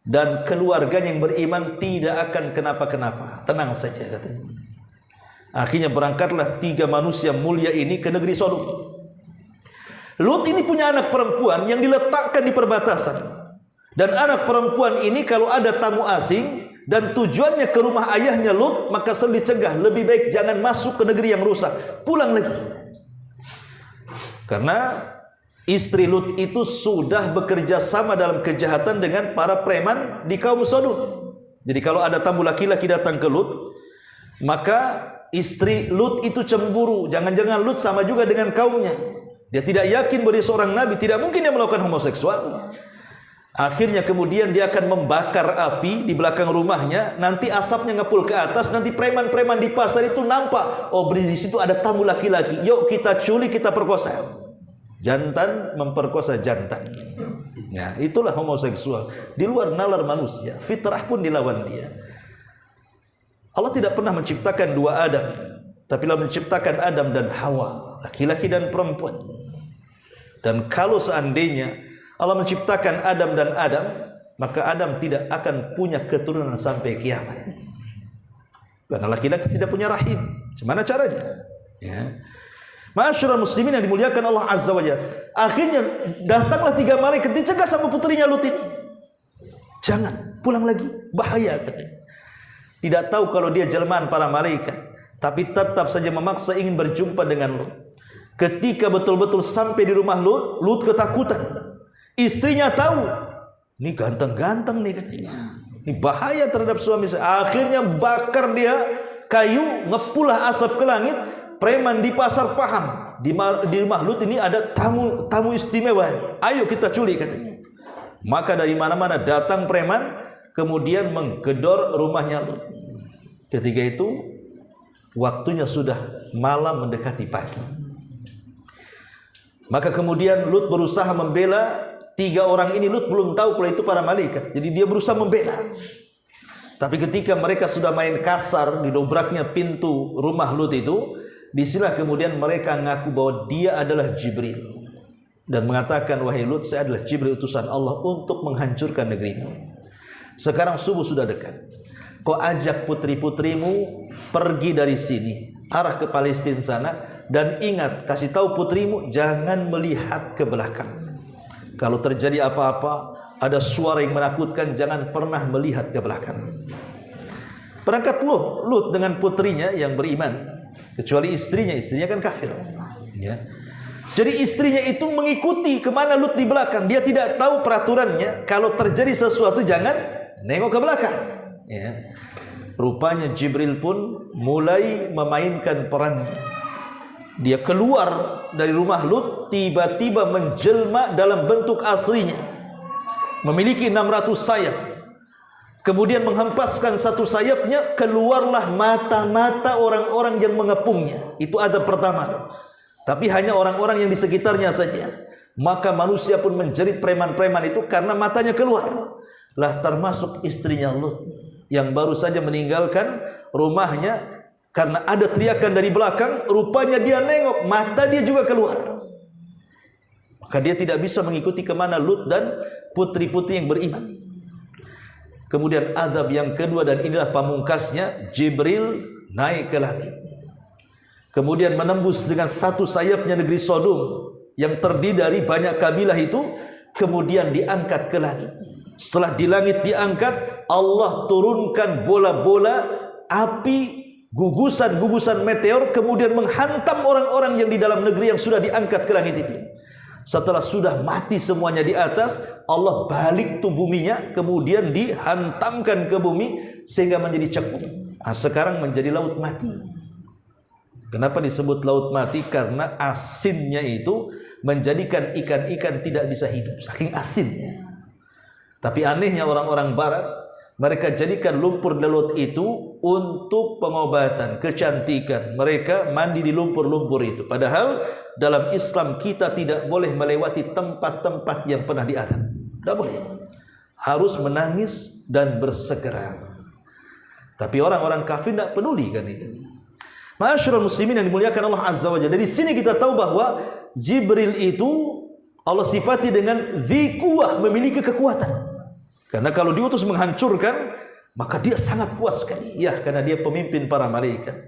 dan keluarganya yang beriman tidak akan kenapa-kenapa. Tenang saja katanya. Akhirnya berangkatlah 3 manusia mulia ini ke negeri Sodom. Lut ini punya anak perempuan yang diletakkan di perbatasan. Dan anak perempuan ini kalau ada tamu asing dan tujuannya ke rumah ayahnya Lut, maka selalu dicegah, lebih baik jangan masuk ke negeri yang rusak, pulang lagi. Karena istri Lut itu sudah bekerja sama dalam kejahatan dengan para preman di kaum Sodom. Jadi kalau ada tamu laki-laki datang ke Lut, maka istri Lut itu cemburu. Jangan-jangan Lut sama juga dengan kaumnya. Dia tidak yakin bahwa dia seorang nabi, tidak mungkin dia melakukan homoseksual. Akhirnya kemudian dia akan membakar api di belakang rumahnya. Nanti asapnya ngepul ke atas. Nanti preman-preman di pasar itu nampak, oh di situ ada tamu laki-laki, yuk kita culik, kita perkosa. Jantan memperkosa jantan. Ya, itulah homoseksual. Di luar nalar manusia, fitrah pun dilawan dia. Allah tidak pernah menciptakan 2 Adam, tapi Allah menciptakan Adam dan Hawa, laki-laki dan perempuan. Dan kalau seandainya Allah menciptakan Adam dan Adam, maka Adam tidak akan punya keturunan sampai kiamat. Karena laki-laki tidak punya rahim. Gimana caranya? Ya. Ma'asyiral muslimin yang dimuliakan Allah Azza wa Jalla. Akhirnya datanglah 3 malaikat dicegah sama putrinya Lut ini. Jangan, pulang lagi, bahaya katanya. Tidak tahu kalau dia jelmaan para malaikat, tapi tetap saja memaksa ingin berjumpa dengan Lut. Ketika betul-betul sampai di rumah Lut, Lut ketakutan. Istrinya tahu, ini ganteng-ganteng nih katanya. Ini bahaya terhadap suami saya. Akhirnya bakar dia kayu, ngepulah asap ke langit. Preman di pasar paham, di rumah Lut ini ada tamu istimewa. Ayo kita culik katanya. Maka dari mana-mana datang preman, kemudian menggedor rumahnya Lut. Ketika itu waktunya sudah malam mendekati pagi. Maka kemudian Lut berusaha membela 3 orang ini. Lut belum tahu kalau itu para malaikat. Jadi dia berusaha membela. Tapi ketika mereka sudah main kasar, didobraknya pintu rumah Lut itu, disinilah kemudian mereka ngaku bahwa dia adalah Jibril. Dan mengatakan, wahai Lut, saya adalah Jibril utusan Allah untuk menghancurkan negerimu. Sekarang subuh sudah dekat. Kau ajak putri-putrimu pergi dari sini, arah ke Palestina sana. Dan ingat, kasih tahu putrimu, jangan melihat ke belakang. Kalau terjadi apa-apa, ada suara yang menakutkan, jangan pernah melihat ke belakang. Berangkat Lut dengan putrinya yang beriman, kecuali istrinya kan kafir. Ya. Jadi istrinya itu mengikuti kemana Lut di belakang. Dia tidak tahu peraturannya, kalau terjadi sesuatu jangan nengok ke belakang. Ya. Rupanya Jibril pun mulai memainkan perannya. Dia keluar dari rumah Lut, tiba-tiba menjelma dalam bentuk aslinya, memiliki 600 sayap. Kemudian menghempaskan satu sayapnya, keluarlah mata-mata orang-orang yang mengepungnya. Itu azab pertama. Tapi hanya orang-orang yang di sekitarnya saja. Maka manusia pun menjerit preman-preman itu karena matanya keluar. Lah termasuk istrinya Lut yang baru saja meninggalkan rumahnya. Karena ada teriakan dari belakang, rupanya dia nengok, mata dia juga keluar. Maka dia tidak bisa mengikuti kemana Lut dan putri-putri yang beriman. Kemudian azab yang kedua, dan inilah pamungkasnya, Jibril naik ke langit. Kemudian menembus dengan satu sayapnya negeri Sodom yang terdiri dari banyak kabilah itu, kemudian diangkat ke langit. Setelah di langit diangkat, Allah turunkan bola-bola api, gugusan-gugusan meteor, kemudian menghantam orang-orang yang di dalam negeri yang sudah diangkat ke langit itu. Setelah sudah mati semuanya di atas, Allah balik tuh buminya, kemudian dihantamkan ke bumi sehingga menjadi cekung. Nah, sekarang menjadi laut mati. Kenapa disebut laut mati? Karena asinnya itu menjadikan ikan-ikan tidak bisa hidup, saking asinnya. Tapi anehnya orang-orang barat, mereka jadikan lumpur di laut itu untuk pengobatan, kecantikan. Mereka mandi di lumpur-lumpur itu. Padahal dalam Islam kita tidak boleh melewati tempat-tempat yang pernah diazab. Tidak boleh. Harus menangis dan bersegera. Tapi orang-orang kafir tidak peduli kan itu. Ma'asyiral muslimin yang dimuliakan Allah Azza wa Jalla. Dari sini kita tahu bahwa Jibril itu Allah sifati dengan dzi quwwah, memiliki kekuatan. Karena kalau diutus menghancurkan, maka dia sangat kuat sekali. Ya, karena dia pemimpin para malaikat.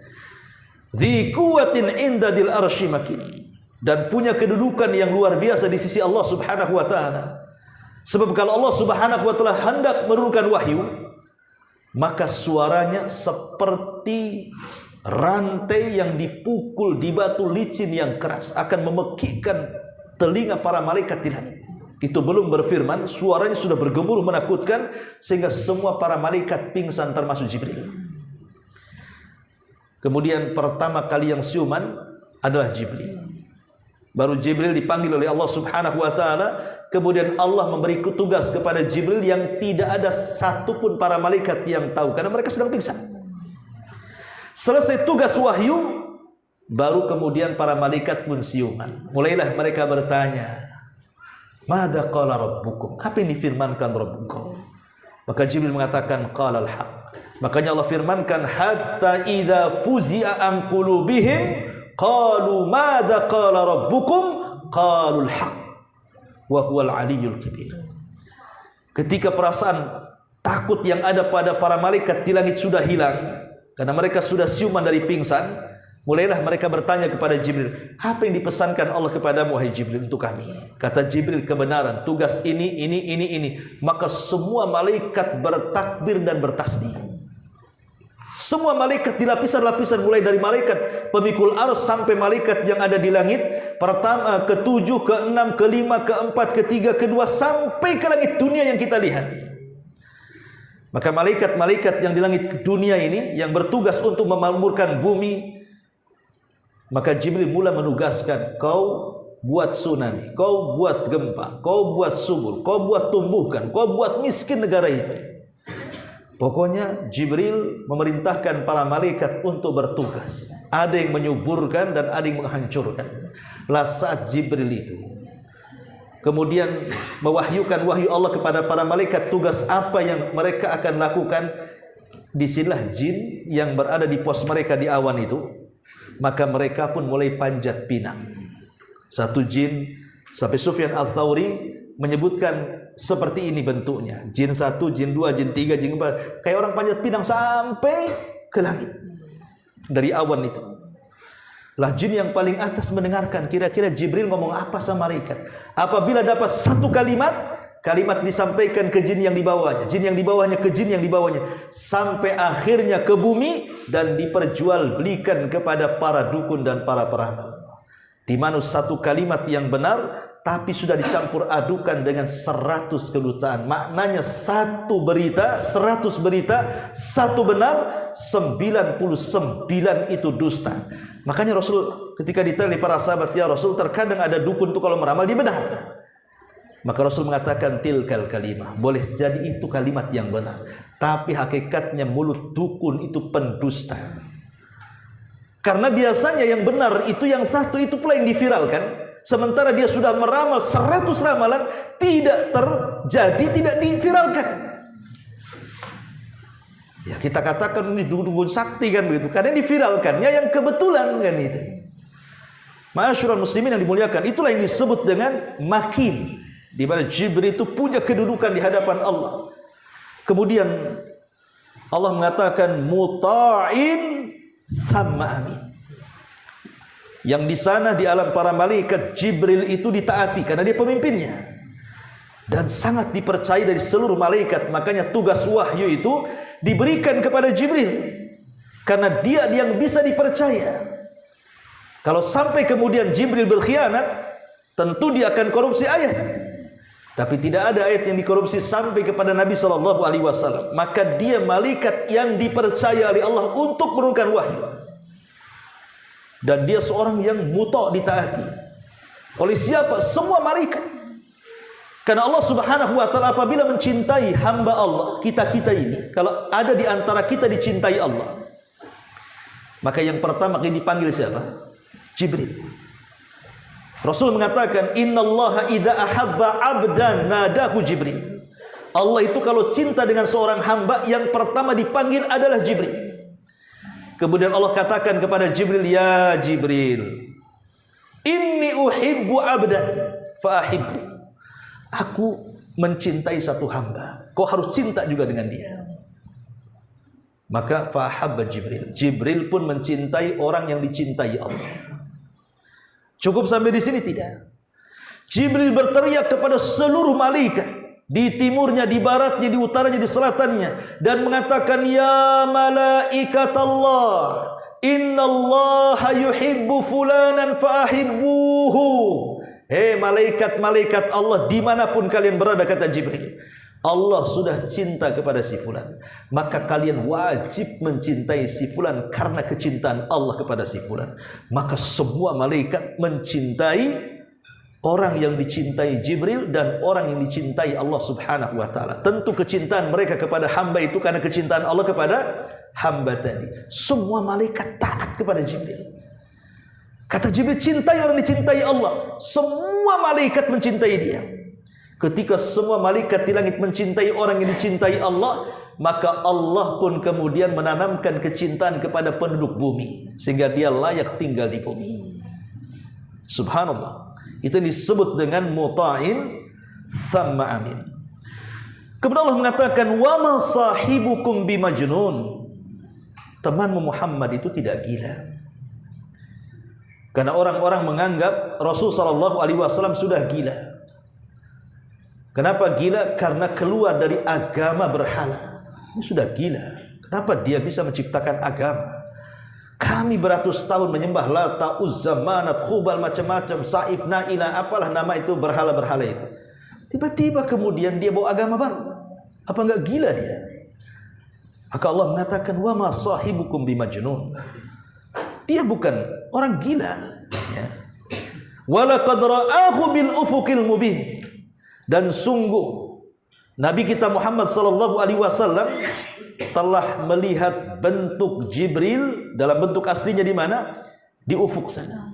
Dzi quwwatin inda dzil arsy makin. Dan punya kedudukan yang luar biasa di sisi Allah Subhanahu wa taala. Sebab kalau Allah Subhanahu wa taala hendak menurunkan wahyu, maka suaranya seperti rantai yang dipukul di batu licin yang keras, akan memekikkan telinga para malaikat di langit. Itu belum berfirman, suaranya sudah bergemuruh menakutkan sehingga semua para malaikat pingsan termasuk Jibril. Kemudian pertama kali yang siuman adalah Jibril. Baru Jibril dipanggil oleh Allah Subhanahu wa taala. Kemudian Allah memberi tugas kepada Jibril yang tidak ada satupun para malaikat yang tahu, karena mereka sedang pingsan. Selesai tugas wahyu, baru kemudian para malaikat pun siuman. Mulailah mereka bertanya, "Madza qala rabbukum?" Apa yang difirmankan Rabbukum? Maka Jibril mengatakan, "Qala al-haq." Makanya Allah firmankan, "Hatta idza fuzi'a an qulubihim qalu madza qala rabbukum? Qalu al-haq wa huwal aliyyul kabir." Ketika perasaan takut yang ada pada para malaikat di langit sudah hilang, karena mereka sudah siuman dari pingsan, mulailah mereka bertanya kepada Jibril, "Apa yang dipesankan Allah kepadamu, wahai Jibril, untuk kami?" Kata Jibril, "Kebenaran, tugas ini. Maka semua malaikat bertakbir dan bertasbih. Semua malaikat di lapisan-lapisan, mulai dari malaikat pemikul arsy sampai malaikat yang ada di langit pertama, ke-7, ke-6, ke-5, ke-4, ke-3, ke-2 sampai ke langit dunia yang kita lihat. Maka malaikat-malaikat yang di langit dunia ini yang bertugas untuk memakmurkan bumi, maka Jibril mula menugaskan, "Kau buat tsunami, kau buat gempa, kau buat subur, kau buat tumbuhkan, kau buat miskin negara itu." Pokoknya Jibril memerintahkan para malaikat untuk bertugas. Ada yang menyuburkan dan ada yang menghancurkan. Lah saat Jibril itu kemudian mewahyukan wahyu Allah kepada para malaikat, tugas apa yang mereka akan lakukan, disinilah jin yang berada di pos mereka di awan itu, maka mereka pun mulai panjat pinang. Satu jin, sampai Sufyan Ats-Tsauri menyebutkan seperti ini bentuknya. Jin 1, jin 2, jin 3, jin 4, kayak orang panjat pinang sampai ke langit dari awan itu. Lah jin yang paling atas mendengarkan kira-kira Jibril ngomong apa sama malaikat. Apabila dapat satu kalimat disampaikan ke jin yang di bawahnya, jin yang di bawahnya ke jin yang di bawahnya, sampai akhirnya ke bumi dan diperjualbelikan kepada para dukun dan para peramal. Di mana satu kalimat yang benar tapi sudah dicampur adukan dengan 100 kedustaan. Maknanya satu berita, 100 berita, satu benar, 99 itu dusta. Makanya Rasul ketika ditanya para sahabat, "Ya Rasul, terkadang ada dukun itu kalau meramal dia benar." Maka Rasul mengatakan, "Tilkal kalimah." Boleh jadi itu kalimat yang benar, tapi hakikatnya mulut dukun itu pendusta. Karena biasanya yang benar itu yang satu itu pula yang diviralkan, sementara dia sudah meramal 100 ramalan tidak terjadi, tidak diviralkan. Ya kita katakan ini dukun sakti kan begitu, karena diviralkannya yang kebetulan kan itu. Ma'asyiral muslimin yang dimuliakan, itulah yang disebut dengan makin, di mana Jibril itu punya kedudukan di hadapan Allah. Kemudian Allah mengatakan muta'in sama amin. Yang di sana di alam para malaikat, Jibril itu ditaati karena dia pemimpinnya dan sangat dipercaya dari seluruh malaikat. Makanya tugas wahyu itu diberikan kepada Jibril karena dia yang bisa dipercaya. Kalau sampai kemudian Jibril berkhianat, tentu dia akan korupsi ayat. Tapi tidak ada ayat yang dikorupsi sampai kepada Nabi SAW. Maka dia malaikat yang dipercaya oleh Allah untuk menurunkan wahyu. Dan dia seorang yang muta' ditaati. Oleh siapa? Semua malaikat. Karena Allah Subhanahu wa ta'ala apabila mencintai hamba Allah, kita-kita ini, kalau ada di antara kita dicintai Allah, maka yang pertama kali dipanggil siapa? Jibril. Rasul mengatakan, "Innallaha idza ahabba 'abdan nadahu Jibril." Allah itu kalau cinta dengan seorang hamba, yang pertama dipanggil adalah Jibril. Kemudian Allah katakan kepada Jibril, ya Jibril, inni uhibbu abdan fa ahibbu. Aku mencintai satu hamba, kau harus cinta juga dengan dia. Maka fa ahabba Jibril. Jibril pun mencintai orang yang dicintai Allah. Cukup sampai di sini? Tidak. Jibril berteriak kepada seluruh malaikat di timurnya, di baratnya, di utaranya, di selatannya, dan mengatakan, ya malaikat Allah, innallaha yuhibbu fulanan fa'ahibbuhu. Hei malaikat-malaikat Allah, dimanapun kalian berada, kata Jibril, Allah sudah cinta kepada si fulan, maka kalian wajib mencintai si fulan karena kecintaan Allah kepada si fulan. Maka semua malaikat mencintai orang yang dicintai Jibril dan orang yang dicintai Allah subhanahu wa ta'ala. Tentu kecintaan mereka kepada hamba itu karena kecintaan Allah kepada hamba tadi. Semua malaikat taat kepada Jibril. Kata Jibril, cintai orang dicintai Allah. Semua malaikat mencintai dia. Ketika semua malaikat di langit mencintai orang yang dicintai Allah, maka Allah pun kemudian menanamkan kecintaan kepada penduduk bumi, sehingga dia layak tinggal di bumi. Subhanallah. Itu disebut dengan muta'in thamma amin. Kemudian Allah mengatakan, wa ma sahibukum bimajnun. Temanmu Muhammad itu tidak gila. Karena orang-orang menganggap Rasul sallallahu alaihi wasallam sudah gila. Kenapa gila? Karena keluar dari agama berhala. Ini sudah gila. Kenapa dia bisa menciptakan agama? Kami beratus tahun menyembah Lata, Uzza, Manat, Khubal, macam-macam, Saif, Naila, apalah nama itu, berhala-berhala itu. Tiba-tiba kemudian dia bawa agama baru. Apa enggak gila dia? Maka Allah mengatakan, wa ma sahibukum bimajnun. Dia bukan orang gila. Ya. Wa laqad ra'ahu bil ufuqil mubin. Dan sungguh Nabi kita Muhammad sallallahu alaihi wasallam telah melihat bentuk Jibril dalam bentuk aslinya di mana? Di ufuk sana.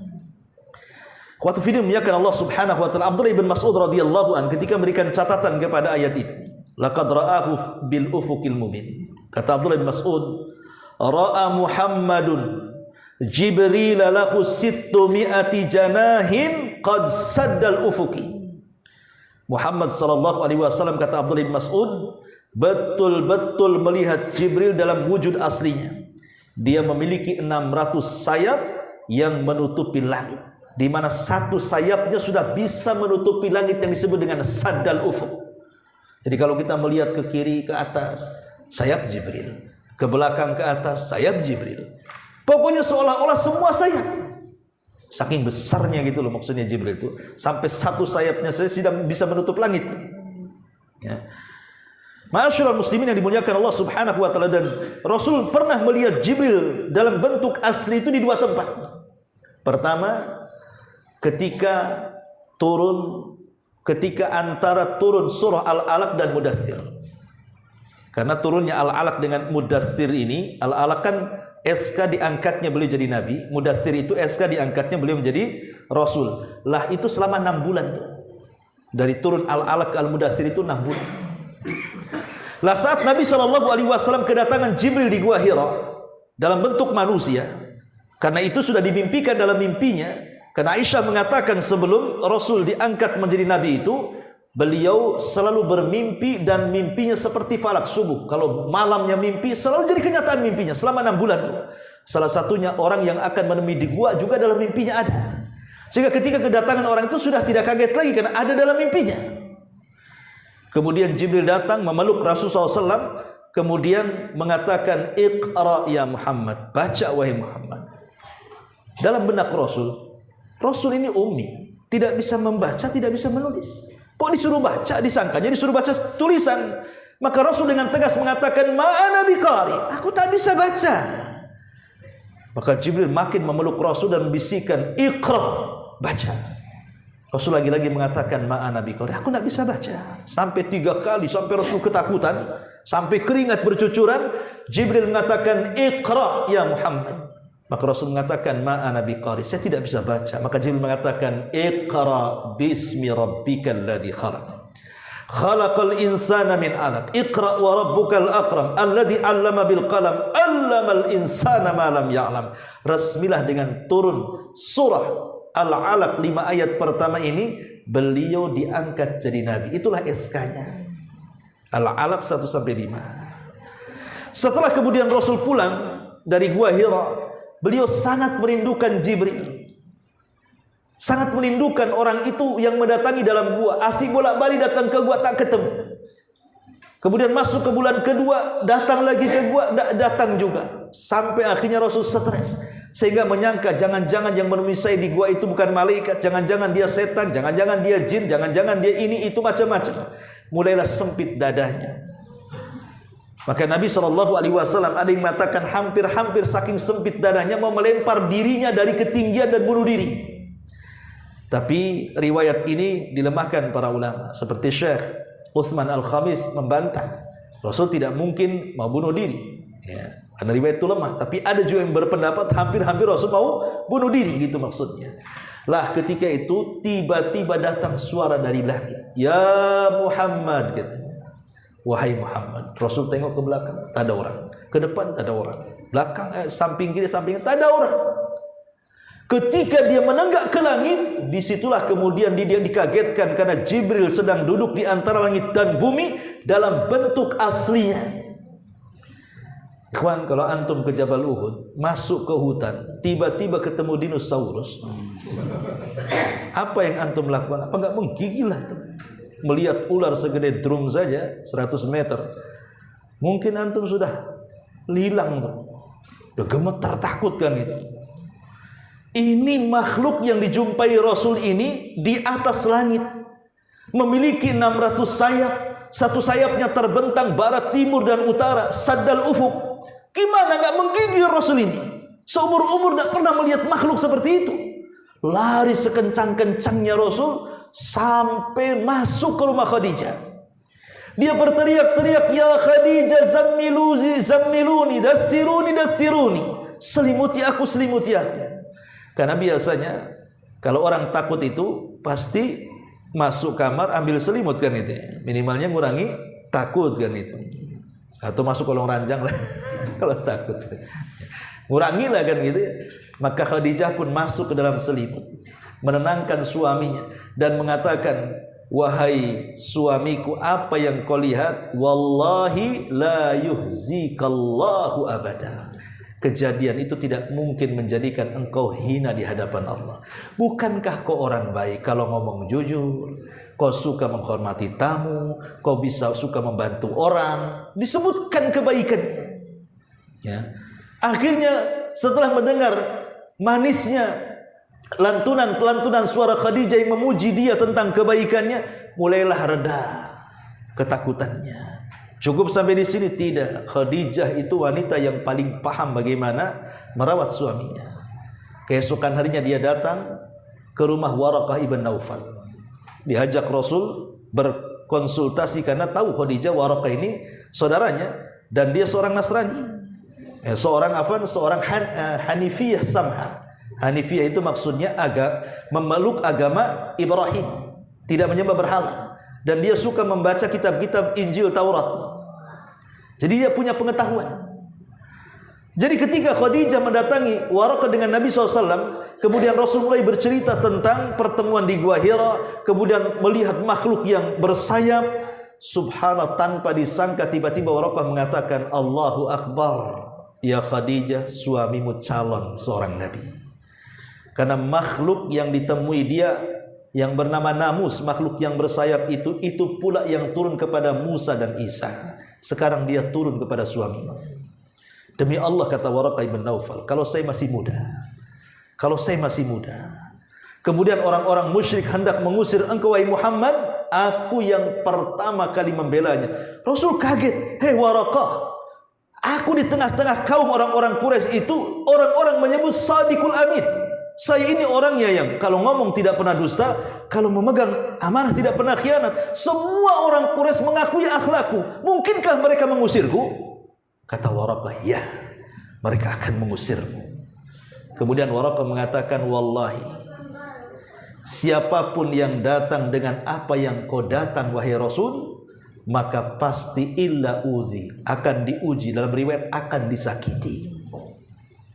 Waktu video memuliakan Allah subhanahu wa ta'ala, Abdullah bin Mas'ud radhiyallahu an ketika memberikan catatan kepada ayat itu, laqad ra'ahu bil ufuqil mubin. Kata Abdullah bin Mas'ud, ra'a Muhammadun Jibril lahu 600 janahin qad saddal ufuqi. Muhammad sallallahu alaihi wasallam, kata Abdullah bin Mas'ud, betul-betul melihat Jibril dalam wujud aslinya. Dia memiliki 600 sayap yang menutupi langit, di mana satu sayapnya sudah bisa menutupi langit yang disebut dengan saddal ufuk. Jadi kalau kita melihat ke kiri, ke atas, sayap Jibril, ke belakang, ke atas, sayap Jibril. Pokoknya seolah-olah semua sayap. Saking besarnya gitu loh maksudnya Jibril itu, sampai satu sayapnya saya sudah bisa menutup langit. Ya. Ma'asyiral muslimin yang dimuliakan Allah subhanahu wa ta'ala, dan Rasul pernah melihat Jibril dalam bentuk asli itu di dua tempat. Pertama, ketika antara turun surah Al-Alaq dan Mudaththir. Karena turunnya Al-Alaq dengan Mudaththir ini, Al-Alaq kan SK diangkatnya beliau jadi nabi, Mudaththir itu SK diangkatnya beliau menjadi Rasul. Lah itu selama 6 bulan tuh. Dari turun Al-Alaq ke Al-Mudaththir itu 6 bulan. Lah saat Nabi SAW kedatangan Jibril di Gua Hira dalam bentuk manusia, karena itu sudah dimimpikan dalam mimpinya. Karena Aisyah mengatakan sebelum Rasul diangkat menjadi Nabi itu, beliau selalu bermimpi dan mimpinya seperti falak subuh. Kalau malamnya mimpi, selalu jadi kenyataan mimpinya selama 6 bulan itu. Salah satunya orang yang akan menemui di gua juga dalam mimpinya ada. Sehingga ketika kedatangan orang itu sudah tidak kaget lagi karena ada dalam mimpinya. Kemudian Jibril datang memeluk Rasulullah SAW, kemudian mengatakan, Iqra ya Muhammad, baca wahai Muhammad. Dalam benak Rasul ini ummi, tidak bisa membaca, tidak bisa menulis. Kok disuruh baca, disangkanya disuruh baca tulisan. Maka Rasul dengan tegas mengatakan, ma'ana biqari, aku tak bisa baca. Maka Jibril makin memeluk Rasul dan membisikkan, Iqra, baca. Rasul lagi-lagi mengatakan, ma'ana biqari, aku tak bisa baca. Sampai 3 kali, sampai Rasul ketakutan, sampai keringat bercucuran. Jibril mengatakan, Iqra ya Muhammad. Maka Rasul mengatakan, ma'ana biqari, saya tidak bisa baca. Maka Jibril mengatakan, Iqra bismi rabbikal ladzi khalaq. Khalaqal insana min 'alaq. Iqra wa rabbukal akram alladzi 'allama bil qalam 'allamal insana ma lam ya'lam. Resmilah dengan turun surah Al-Alaq 5 ayat pertama ini, beliau diangkat jadi nabi. Itulah SK-nya. Al-Alaq 1 sampai 5. Setelah kemudian Rasul pulang dari Gua Hira, beliau sangat merindukan Jibril. Sangat merindukan orang itu yang mendatangi dalam gua. Asik bolak-balik datang ke gua tak ketemu. Kemudian masuk ke bulan kedua, datang lagi ke gua, datang juga. Sampai akhirnya Rasul stres, sehingga menyangka jangan-jangan yang menemui saya di gua itu bukan malaikat, jangan-jangan dia setan, jangan-jangan dia jin, jangan-jangan dia ini itu macam-macam. Mulailah sempit dadanya. Maka Nabi SAW ada yang mengatakan hampir-hampir saking sempit dadanya mau melempar dirinya dari ketinggian dan bunuh diri. Tapi riwayat ini dilemahkan para ulama, seperti Syekh Utsman Al-Khamis membantah Rasul tidak mungkin mau bunuh diri. Ya, karena riwayat itu lemah. Tapi ada juga yang berpendapat hampir-hampir Rasul mau bunuh diri, gitu maksudnya. Lah ketika itu tiba-tiba datang suara dari langit. Ya Muhammad, katanya. Wahai Muhammad. Rasul tengok ke belakang, tak ada orang. Ke depan tak ada orang. Belakang, samping kiri, samping tak ada orang. Ketika dia menenggak ke langit, disitulah kemudian dia dikagetkan karena Jibril sedang duduk di antara langit dan bumi dalam bentuk aslinya. Ikhwan, kalau antum ke Jabal Uhud, masuk ke hutan, tiba-tiba ketemu dinosaurus, apa yang antum lakukan? Apa enggak menggigil antum? Melihat ular segede drum saja 100 meter, mungkin antum sudah hilang tuh, udah gemetar, takut kan gitu. Ini makhluk yang dijumpai Rasul ini di atas langit, memiliki 600 sayap, satu sayapnya terbentang barat, timur dan utara, saddal ufuk. Gimana nggak menggigil Rasul ini? Seumur-umur tidak pernah melihat makhluk seperti itu. Lari sekencang-kencangnya Rasul sampai masuk ke rumah Khadijah. Dia berteriak-teriak, ya Khadijah, zammiluni, dathiruni, selimuti aku, selimuti aku. Karena biasanya kalau orang takut itu pasti masuk kamar ambil selimut kan itu, minimalnya ngurangi takut kan itu, atau masuk kolong ranjang lah kalau takut, ngurangilah kan gitu ya. Maka Khadijah pun masuk ke dalam selimut, menenangkan suaminya dan mengatakan, wahai suamiku, apa yang kau lihat? Wallahi la yuhzikallahu abada. Kejadian itu tidak mungkin menjadikan engkau hina di hadapan Allah. Bukankah kau orang baik kalau ngomong jujur, kau suka menghormati tamu, kau bisa suka membantu orang, disebutkan kebaikannya. Ya. Akhirnya setelah mendengar manisnya lantunan suara Khadijah yang memuji dia tentang kebaikannya, mulailah reda ketakutannya. Cukup sampai di sini? Tidak. Khadijah itu wanita yang paling paham bagaimana merawat suaminya. Keesokan harinya dia datang ke rumah Waraqah ibn Naufal. Diajak Rasul berkonsultasi karena tahu Khadijah, Waraqah ini saudaranya dan dia seorang Nasrani. Seorang Hanifiyah Samha. Hanifiyah itu maksudnya memeluk agama Ibrahim, tidak menyembah berhala. Dan dia suka membaca kitab-kitab Injil, Taurat. Jadi dia punya pengetahuan. Jadi ketika Khadijah mendatangi Waraqah dengan Nabi SAW, kemudian Rasul mulai bercerita tentang pertemuan di Gua Hira, kemudian melihat makhluk yang bersayap. Subhanallah, tanpa disangka tiba-tiba Waraqah mengatakan, Allahu Akbar, ya Khadijah, suamimu calon seorang Nabi. Karena makhluk yang ditemui dia yang bernama Namus, makhluk yang bersayap itu pula yang turun kepada Musa dan Isa. Sekarang dia turun kepada suamimu. Demi Allah, kata Waraqah ibn Naufal, kalau saya masih muda, kemudian orang-orang musyrik hendak mengusir engkau wahai Muhammad, aku yang pertama kali membelanya. Rasul kaget, hei Waraqah, aku di tengah-tengah kaum orang-orang Quraisy itu, orang-orang menyebut Sadiqul Amin. Saya ini orangnya yang kalau ngomong tidak pernah dusta, kalau memegang amanah tidak pernah khianat. Semua orang Quraisy mengakui akhlakku. Mungkinkah mereka mengusirku? Kata Waraqah, ya, mereka akan mengusirmu. Kemudian Waraqah mengatakan, wallahi, siapapun yang datang dengan apa yang kau datang wahai Rasul, maka pasti illa udzi, akan diuji, dalam riwayat akan disakiti.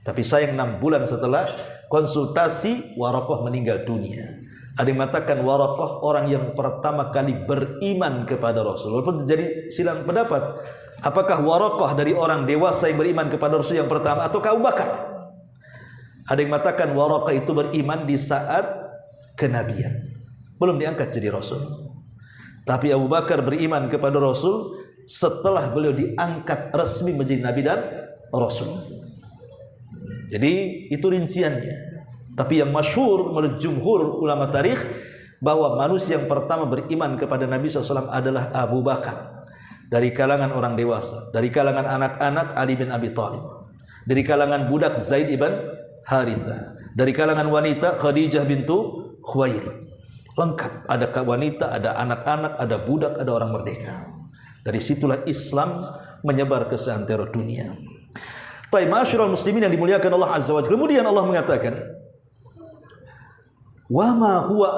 Tapi sayang 6 bulan setelah konsultasi Waraqah meninggal dunia. Ada yang mengatakan Waraqah orang yang pertama kali beriman kepada Rasul. Walaupun terjadi silang pendapat, apakah Waraqah dari orang dewasa yang beriman kepada Rasul yang pertama atau Abu Bakar? Ada yang mengatakan Waraqah itu beriman di saat kenabian, belum diangkat jadi Rasul. Tapi Abu Bakar beriman kepada Rasul setelah beliau diangkat resmi menjadi Nabi dan Rasul. Jadi itu rinciannya. Tapi yang masyhur menurut jumhur ulama tarikh bahwa manusia yang pertama beriman kepada Nabi SAW adalah Abu Bakar. Dari kalangan orang dewasa, dari kalangan anak-anak Ali bin Abi Thalib, dari kalangan budak Zaid ibn Harithah, dari kalangan wanita Khadijah bintu Khuwailid. Lengkap, ada wanita, ada anak-anak, ada budak, ada orang merdeka. Dari situlah Islam menyebar ke seantero dunia. Taib ma'asyiral muslimin yang dimuliakan Allah Azza wa Jalla. Kemudian Allah mengatakan, wa ma huwa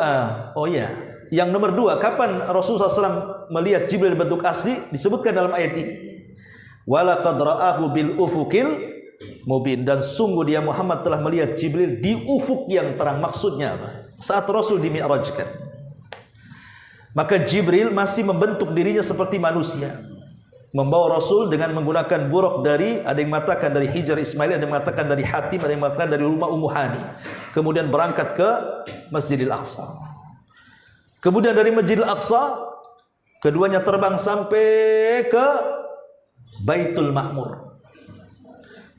oh ya, yang nomor 2, kapan Rasulullah SAW melihat Jibril bentuk asli? Disebutkan dalam ayat ini, walaqad ra'ahu bil ufuqil mubin, dan sungguh dia Muhammad telah melihat Jibril di ufuk yang terang. Maksudnya apa? Saat Rasul dimi'rajkan, maka Jibril masih membentuk dirinya seperti manusia, membawa Rasul dengan menggunakan buruk dari, ada yang mengatakan dari Hijar Ismail, ada yang mengatakan dari Hatim, ada yang mengatakan dari rumah Ummu Hani. Kemudian berangkat ke Masjidil Aqsa. Kemudian dari Masjidil Aqsa, keduanya terbang sampai ke Baitul Ma'mur.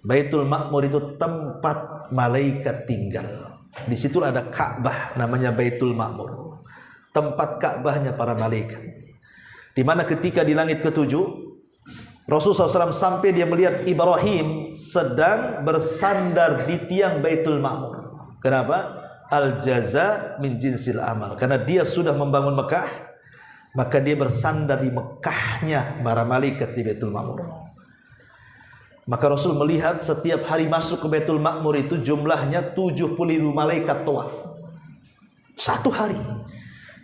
Baitul Ma'mur itu tempat malaikat tinggal. Di situ ada Ka'bah, namanya Baitul Ma'mur. Tempat Ka'bahnya para malaikat. Di mana ketika di langit ke-7, Rasulullah SAW sampai dia melihat Ibrahim sedang bersandar di tiang Baitul Ma'mur. Kenapa? Al-jaza min jinsil amal. Karena dia sudah membangun Mekah, maka dia bersandar di Mekahnya para malaikat di Baitul Ma'mur. Maka Rasul melihat setiap hari masuk ke Baitul Ma'mur itu jumlahnya 70.000 malaikat tawaf. Satu hari.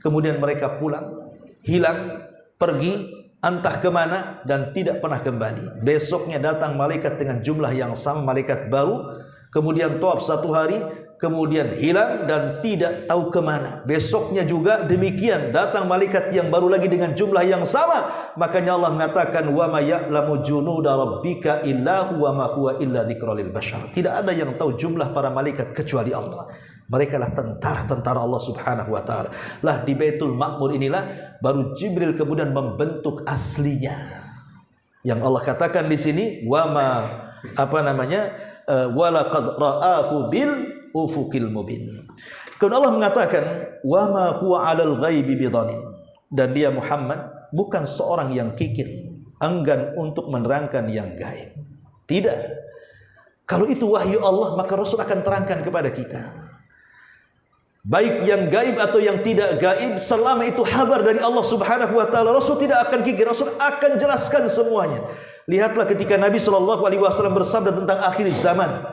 Kemudian mereka pulang, hilang, pergi, entah kemana, dan tidak pernah kembali. Besoknya datang malaikat dengan jumlah yang sama, malaikat baru. Kemudian tawaf satu hari, kemudian hilang dan tidak tahu kemana. Besoknya juga demikian, datang malaikat yang baru lagi dengan jumlah yang sama. Makanya Allah mengatakan, wa ma ya'lamu junuda rabbika illa huwa ma huwa illa dzikra lil bashar. Tidak ada yang tahu jumlah para malaikat kecuali Allah. Mereka lah tentara-tentara Allah Subhanahu wa taala. Lah di Baitul Ma'mur inilah baru Jibril kemudian membentuk aslinya. Yang Allah katakan di sini, wa ma walaqad ra'ahu bil ufuqil mubin. Kemudian Allah mengatakan, wa ma huwa 'alal ghaibi bidhanin, dan dia Muhammad bukan seorang yang kikir, enggan untuk menerangkan yang gaib. Tidak. Kalau itu wahyu Allah, maka Rasul akan terangkan kepada kita. Baik yang gaib atau yang tidak gaib, selama itu kabar dari Allah Subhanahu wa taala, Rasul tidak akan kikir, Rasul akan jelaskan semuanya. Lihatlah ketika Nabi SAW bersabda tentang akhir zaman,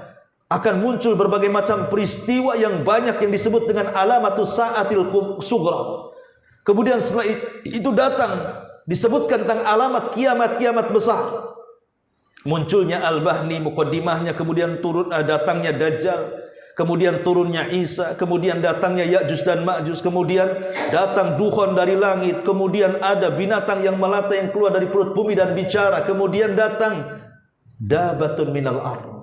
akan muncul berbagai macam peristiwa yang banyak yang disebut dengan alamatus sa'atil sughra. Kemudian setelah itu datang disebutkan tentang alamat kiamat-kiamat besar. Munculnya Al-Bahni muqaddimahnya, kemudian turun datangnya Dajjal, kemudian turunnya Isa, kemudian datangnya Ya'juj dan Ma'juj, kemudian datang dukhon dari langit, kemudian ada binatang yang melata yang keluar dari perut bumi dan bicara, kemudian datang dabatun minal ardh.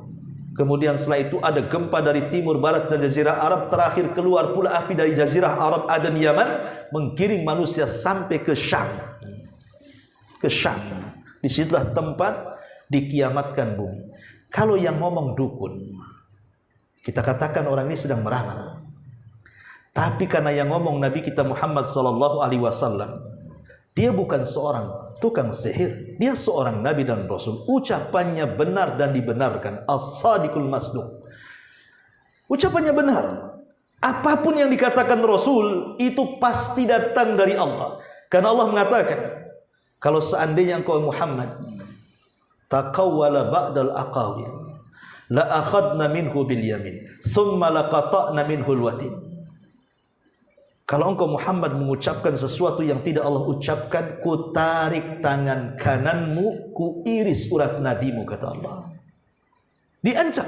Kemudian setelah itu ada gempa dari timur, barat dan jazirah Arab. Terakhir keluar pula api dari jazirah Arab Aden Yaman, menggiring manusia sampai ke Syam. Ke Syam. Disitulah tempat dikiamatkan bumi. Kalau yang ngomong dukun, kita katakan orang ini sedang meramal. Tapi karena yang ngomong Nabi kita Muhammad SAW, dia bukan seorang tukang sihir, dia seorang Nabi dan Rasul. Ucapannya benar dan dibenarkan. As-sadiqul masduq. Ucapannya benar. Apapun yang dikatakan Rasul itu pasti datang dari Allah. Karena Allah mengatakan, kalau seandainya engkau Muhammad taqawwala ba'dal aqawil la akhadna minhu bil yamin thumma laqata'na minhu al watin. Kalau engkau Muhammad mengucapkan sesuatu yang tidak Allah ucapkan, ku tarik tangan kananmu, ku iris urat nadimu, kata Allah. Diancam.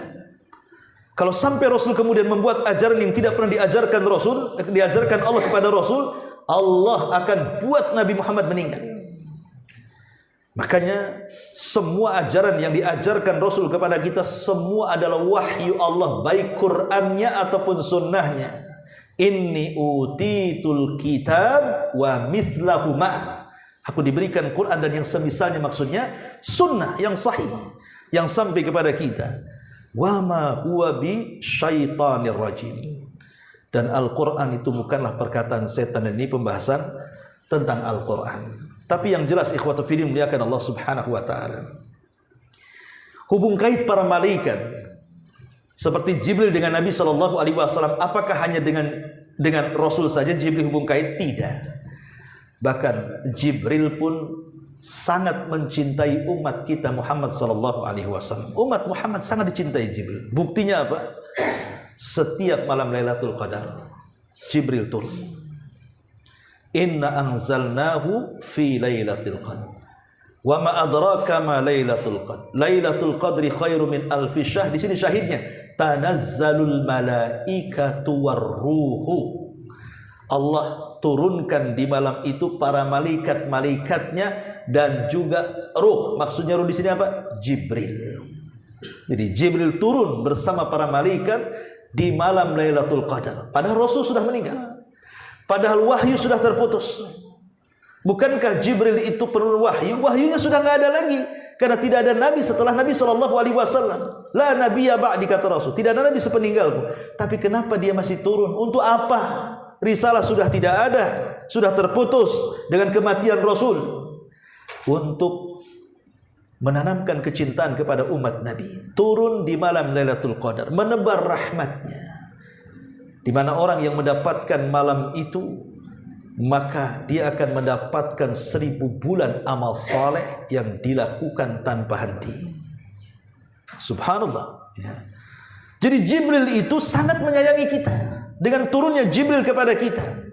Kalau sampai Rasul kemudian membuat ajaran yang tidak pernah diajarkan Allah kepada Rasul, Allah akan buat Nabi Muhammad meninggal. Makanya semua ajaran yang diajarkan Rasul kepada kita semua adalah wahyu Allah, baik Qur'annya ataupun sunnahnya. Inni utitul kitab wa mithlahu ma'ah. Aku diberikan Quran dan yang semisalnya, maksudnya sunnah yang sahih yang sampai kepada kita. Wa ma huwa bi syaitanir rajim. Dan Al-Quran itu bukanlah perkataan setan. Dan ini pembahasan tentang Al-Quran. Tapi yang jelas ikhwatu fillah muliakan Allah subhanahu wa ta'ala, hubung kait para malaikat seperti Jibril dengan Nabi SAW, apakah hanya dengan Rasul saja Jibril hubung kait? Tidak. Bahkan Jibril pun sangat mencintai umat kita Muhammad SAW. Umat Muhammad sangat dicintai Jibril. Buktinya apa? Setiap malam Lailatul Qadar Jibril turun. Inna anzalnahu fi lailatul qadr. Wa ma adraka ma lailatul qadr. Lailatul qadri khairu min alfi syahr. Di sini syahidnya, tanazzalul malaikatu warruhu. Allah turunkan di malam itu para malaikat-malaikatnya dan juga ruh. Maksudnya ruh di sini apa? Jibril. Jadi Jibril turun bersama para malaikat di malam Lailatul Qadar. Padahal Rasul sudah meninggal. Padahal wahyu sudah terputus. Bukankah Jibril itu penuh wahyu? Wahyunya sudah nggak ada lagi, karena tidak ada nabi setelah Nabi SAW. La nabiyya ba'di, kata Rasul. Tidak ada nabi sepeninggalku. Tapi kenapa dia masih turun? Untuk apa? Risalah sudah tidak ada, sudah terputus dengan kematian Rasul. Untuk menanamkan kecintaan kepada umat Nabi, turun di malam Lailatul Qadar, menebar rahmatnya. Di mana orang yang mendapatkan malam itu, maka dia akan mendapatkan 1000 bulan amal saleh yang dilakukan tanpa henti. Subhanallah ya. Jadi Jibril itu sangat menyayangi kita. Dengan turunnya Jibril kepada kita,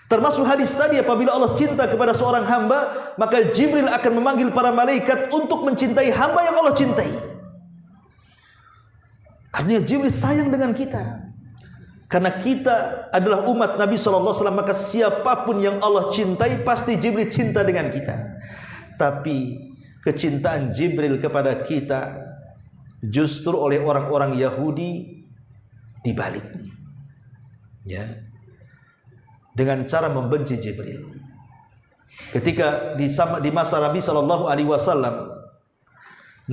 termasuk hadis tadi, apabila Allah cinta kepada seorang hamba, maka Jibril akan memanggil para malaikat untuk mencintai hamba yang Allah cintai. Artinya Jibril sayang dengan kita. Karena kita adalah umat Nabi SAW, maka siapapun yang Allah cintai, pasti Jibril cinta dengan kita. Tapi kecintaan Jibril kepada kita justru oleh orang-orang Yahudi dibalik, ya, dengan cara membenci Jibril. Ketika di masa Nabi SAW,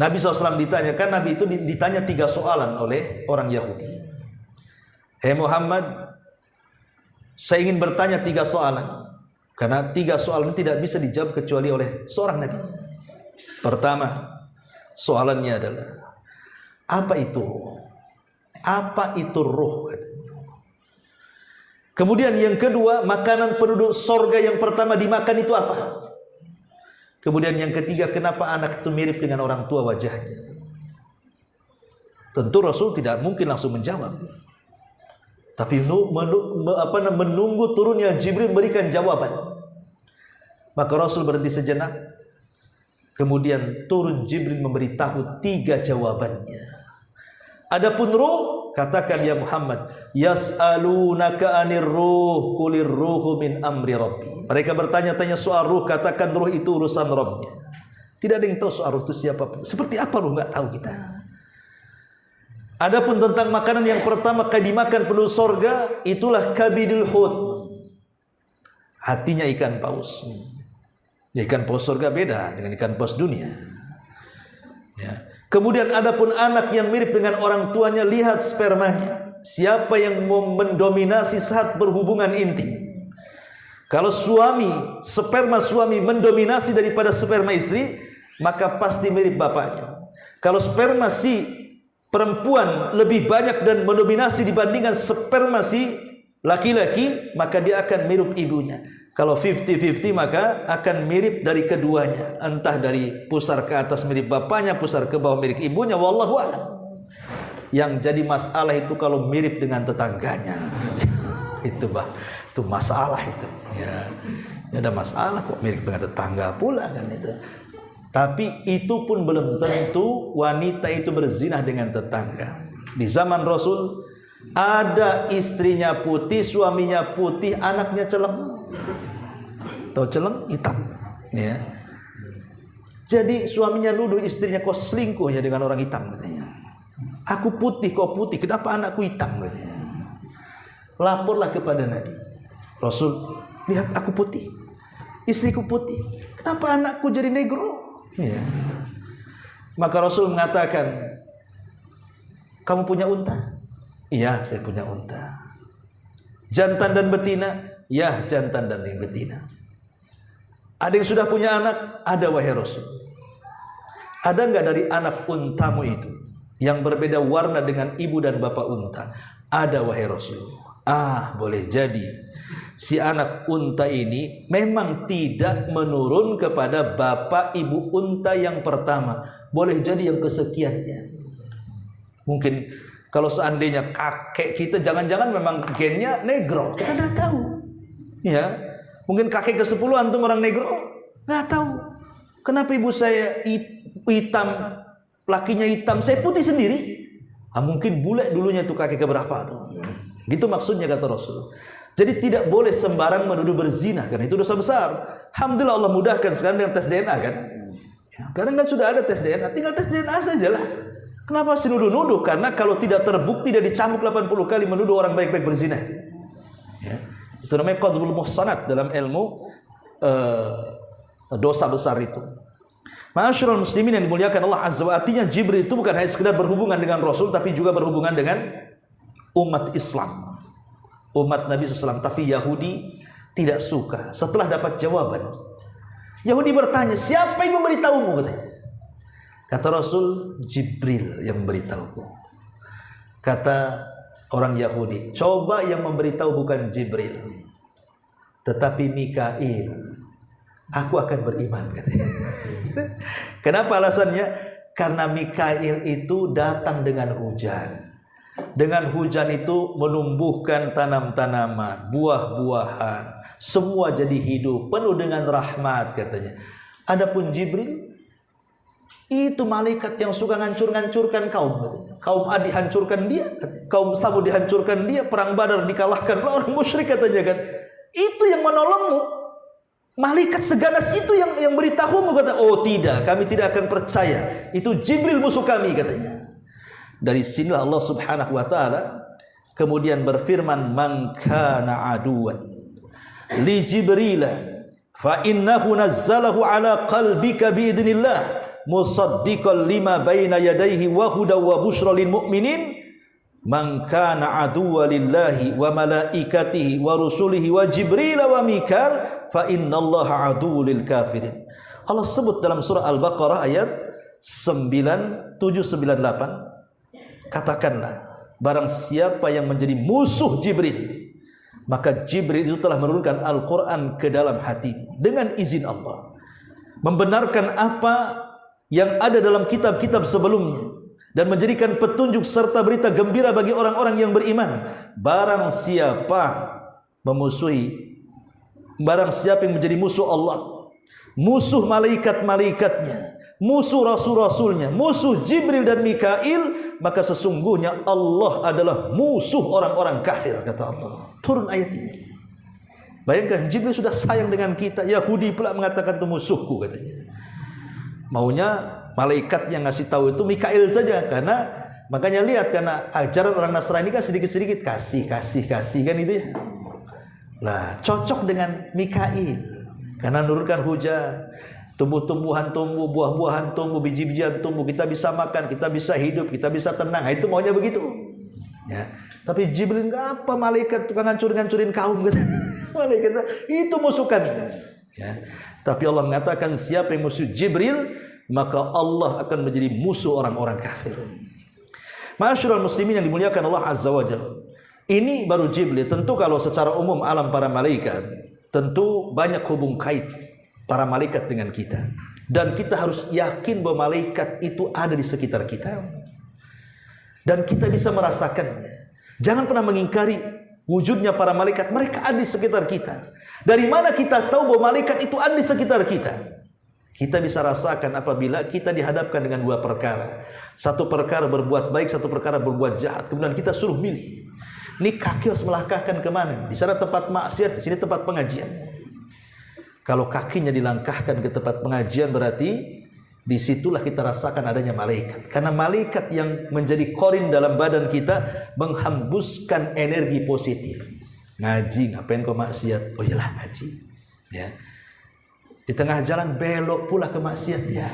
Nabi SAW ditanyakan, Nabi itu ditanya 3 soalan oleh orang Yahudi. Hei Muhammad, saya ingin bertanya 3 soalan, karena 3 soalan tidak bisa dijawab kecuali oleh seorang Nabi. Pertama, soalannya adalah, apa itu ruh? Apa itu ruh? Katanya. Kemudian yang kedua, makanan penduduk sorga yang pertama dimakan itu apa? Kemudian yang ketiga, kenapa anak itu mirip dengan orang tua wajahnya? Tentu Rasul tidak mungkin langsung menjawab, tapi menunggu turunnya Jibril memberikan jawaban. Maka Rasul berhenti sejenak, kemudian turun Jibril memberitahu 3 jawabannya. Adapun ruh, katakan ya Muhammad, yas'alunaka 'anir ruh qulir ruhu min amri rabbi. Mereka bertanya-tanya soal ruh, katakan ruh itu urusan Rabbnya. Tidak ada yang tahu soal ruh itu siapa. Seperti apa ruh, enggak tahu kita. Adapun tentang makanan yang pertama kali dimakan penduduk sorga, itulah kabidul hut, hatinya ikan paus. Ya, ikan paus sorga beda dengan ikan paus dunia. Ya. Kemudian adapun anak yang mirip dengan orang tuanya, lihat spermanya. Siapa yang mendominasi saat berhubungan intim? Kalau sperma suami mendominasi daripada sperma istri, maka pasti mirip bapaknya. Kalau sperma si perempuan lebih banyak dan mendominasi dibandingkan sperma si laki-laki, maka dia akan mirip ibunya. Kalau 50-50, maka akan mirip dari keduanya. Entah dari pusar ke atas mirip bapaknya, pusar ke bawah mirip ibunya, wallahu a'lam. Yang jadi masalah itu kalau mirip dengan tetangganya. Itu bah. Itu masalah itu. Ya. Ini ada masalah kok mirip dengan tetangga pula kan itu. Tapi itu pun belum tentu wanita itu berzinah dengan tetangga. Di zaman Rasul ada istrinya putih, suaminya putih, anaknya celeng. Tahu celeng? Hitam. Ya. Jadi suaminya nuduh istrinya, kau selingkuh ya dengan orang hitam katanya. Aku putih, kau putih, kenapa anakku hitam katanya. Laporlah kepada Nabi. Rasul, lihat aku putih, istriku putih, kenapa anakku jadi negro? Ya. Maka Rasul mengatakan, kamu punya unta? Iya, saya punya unta. Jantan dan betina? Ya, jantan dan betina. Ada yang sudah punya anak? Ada, wahai Rasul. Ada enggak dari anak untamu itu yang berbeda warna dengan ibu dan bapak unta? Ada, wahai Rasul. Boleh jadi si anak unta ini memang tidak menurun kepada bapak ibu unta yang pertama. Boleh jadi yang kesekiannya. Mungkin kalau seandainya kakek kita jangan-jangan memang gennya negro, kita nggak tahu. Ya, mungkin kakek ke-10 antum orang negro, nggak tahu. Kenapa ibu saya hitam, lakinya hitam, saya putih sendiri? Mungkin bule dulunya tuh kakek keberapa tuh. Gitu maksudnya kata Rasul. Jadi tidak boleh sembarang menuduh berzina, karena itu dosa besar. Alhamdulillah Allah mudahkan sekarang dengan tes DNA kan. Ya, karena kan sudah ada tes DNA, tinggal tes DNA sajalah. Kenapa sih nuduh-nuduh? Karena kalau tidak terbukti dan dicambuk 80 kali menuduh orang baik-baik berzina itu. Ya. Itu namanya qadzful muhsanat dalam ilmu dosa besar itu. Ma'asyiral muslimin yang dimuliakan Allah Azza wa Jalla, Jibril itu bukan hanya sekedar berhubungan dengan Rasul, tapi juga berhubungan dengan umat Islam, umat Nabi SAW. Tapi Yahudi tidak suka. Setelah dapat jawaban, Yahudi bertanya, siapa yang memberitahumu? Katanya. Kata Rasul, Jibril yang memberitahuku. Kata orang Yahudi, coba yang memberitahu bukan Jibril, tetapi Mikail. Aku akan beriman, katanya. Kenapa alasannya? Karena Mikail itu datang dengan hujan. Dengan hujan itu menumbuhkan tanam-tanaman, buah-buahan, semua jadi hidup, penuh dengan rahmat, katanya. Adapun Jibril itu malaikat yang suka ngancur-ngancurkan kaum, katanya. Kaum Ad dihancurkan dia, katanya. Kaum Samud dihancurkan dia, perang Badar dikalahkan orang musyrik, katanya kan. Itu yang menolongmu. Malaikat seganas itu yang beritahumu, kata. Oh tidak, kami tidak akan percaya. Itu Jibril musuh kami, katanya. Dari sinilah Allah Subhanahu wa taala kemudian berfirman, "Man kana aduwan li Jibril fa innahu nazzalahu ala qalbika bi idznillah musaddiqan lima baina yadayhi wa hudaw wa busyra lil mu'minin. Man kana aduwwan lillahi wa malaikatihi wa rusulihi wa Jibril wa Mikal fa innallaha aduwwul lil kafirin." Allah sebut dalam surah Al-Baqarah ayat 9798, katakanlah, barang siapa yang menjadi musuh Jibril, maka Jibril itu telah menurunkan Al-Quran ke dalam hatimu dengan izin Allah, membenarkan apa yang ada dalam kitab-kitab sebelumnya, dan menjadikan petunjuk serta berita gembira bagi orang-orang yang beriman. Barang siapa yang menjadi musuh Allah, musuh malaikat-malaikatnya, musuh rasul-rasulnya, musuh Jibril dan Mikail, maka sesungguhnya Allah adalah musuh orang-orang kafir, kata Allah. Turun ayat ini. Bayangkan, Jibril sudah sayang dengan kita, Yahudi pula mengatakan itu musuhku, katanya. Maunya malaikat yang ngasih tahu itu Mikail saja, karena makanya lihat, karena ajaran orang Nasrani kan sedikit-sedikit kasih kan itu ya. Lah cocok dengan Mikail karena nurunkan hujan, tumbuh-tumbuhan tumbuh, buah-buahan tumbuh, biji-bijian tumbuh, kita bisa makan, kita bisa hidup, kita bisa tenang. Nah, itu maunya begitu. Ya. Tapi Jibril enggak apa, malaikat tukang ngancurin kaum gitu. Malaikat itu musuh kami. Ya. Tapi Allah mengatakan siapa yang musuh Jibril, maka Allah akan menjadi musuh orang-orang kafir. Ma'asyiral muslimin yang dimuliakan Allah Azza wa Jalla. Ini baru Jibril. Tentu kalau secara umum alam para malaikat, tentu banyak hubung kait para malaikat dengan kita. Dan kita harus yakin bahwa malaikat itu ada di sekitar kita. Dan kita bisa merasakannya. Jangan pernah mengingkari wujudnya para malaikat, mereka ada di sekitar kita. Dari mana kita tahu bahwa malaikat itu ada di sekitar kita? Kita bisa rasakan apabila kita dihadapkan dengan dua perkara. Satu perkara berbuat baik, satu perkara berbuat jahat. Kemudian kita suruh milih. Ini kaki harus melangkahkan kemana? Di sana tempat maksiat, di sini tempat pengajian. Kalau kakinya dilangkahkan ke tempat pengajian, berarti disitulah kita rasakan adanya malaikat. Karena malaikat yang menjadi korin dalam badan kita menghembuskan energi positif. Ngaji, ngapain kau maksiat? Oh iyalah ngaji. Ya. Di tengah jalan belok pula ke maksiat ya.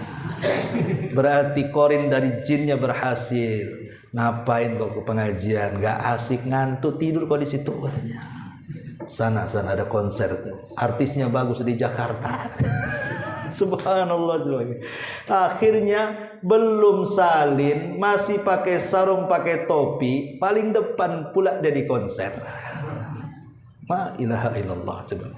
Berarti korin dari jinnya berhasil. Ngapain kau ke pengajian? Gak asik, ngantuk, tidur kau di situ katanya. Sana ada konser tuh. Artisnya bagus di Jakarta. Subhanallah. Akhirnya belum salin, masih pakai sarung, pakai topi, paling depan pula dia di konser. La ilaha illallah. Coba.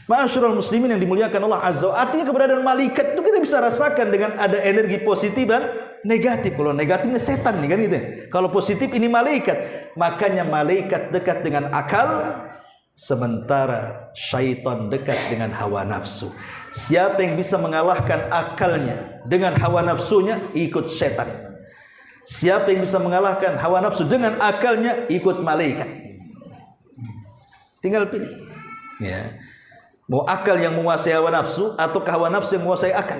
Ma'asyiral muslimin yang dimuliakan Allah Azza wa Jalla, artinya keberadaan malaikat itu kita bisa rasakan dengan ada energi positif dan negatif. Kalau negatifnya setan nih kan gitu. Kalau positif ini malaikat. Makanya malaikat dekat dengan akal, sementara syaitan dekat dengan hawa nafsu. Siapa yang bisa mengalahkan akalnya dengan hawa nafsunya, ikut setan. Siapa yang bisa mengalahkan hawa nafsu dengan akalnya, ikut malaikat. Tinggal pilih. Ya. Mau akal yang menguasai hawa nafsu atau hawa nafsu yang menguasai akal.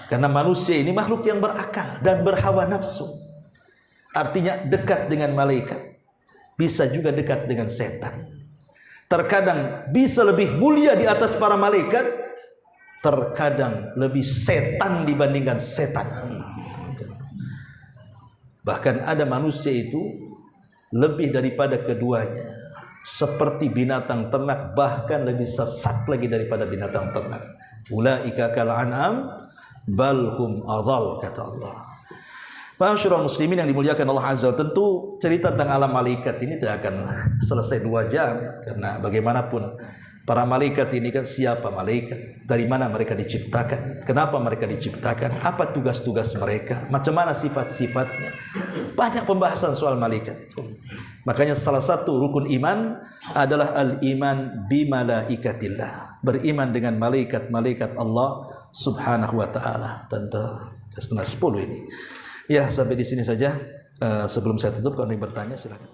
Karena manusia ini makhluk yang berakal dan berhawa nafsu. Artinya dekat dengan malaikat. Bisa juga dekat dengan setan. Terkadang bisa lebih mulia di atas para malaikat, terkadang lebih setan dibandingkan setan. Bahkan ada manusia itu lebih daripada keduanya, seperti binatang ternak, bahkan lebih sesat lagi daripada binatang ternak. Ulaika kal an'am bal hum adhal, kata Allah. Ma'asyiral muslimin yang dimuliakan Allah Azza wa Jalla, tentu cerita tentang alam malaikat ini tidak akan selesai 2 jam, karena bagaimanapun para malaikat ini kan siapa malaikat, dari mana mereka diciptakan, kenapa mereka diciptakan, apa tugas-tugas mereka, macam mana sifat-sifatnya. Banyak pembahasan soal malaikat itu. Makanya salah satu rukun iman adalah al-iman bi malaikatillah, beriman dengan malaikat-malaikat Allah Subhanahu wa taala. Tentu 9:30 ini. Ya, sampai di sini saja. Sebelum saya tutup, kalau ada yang bertanya silakan.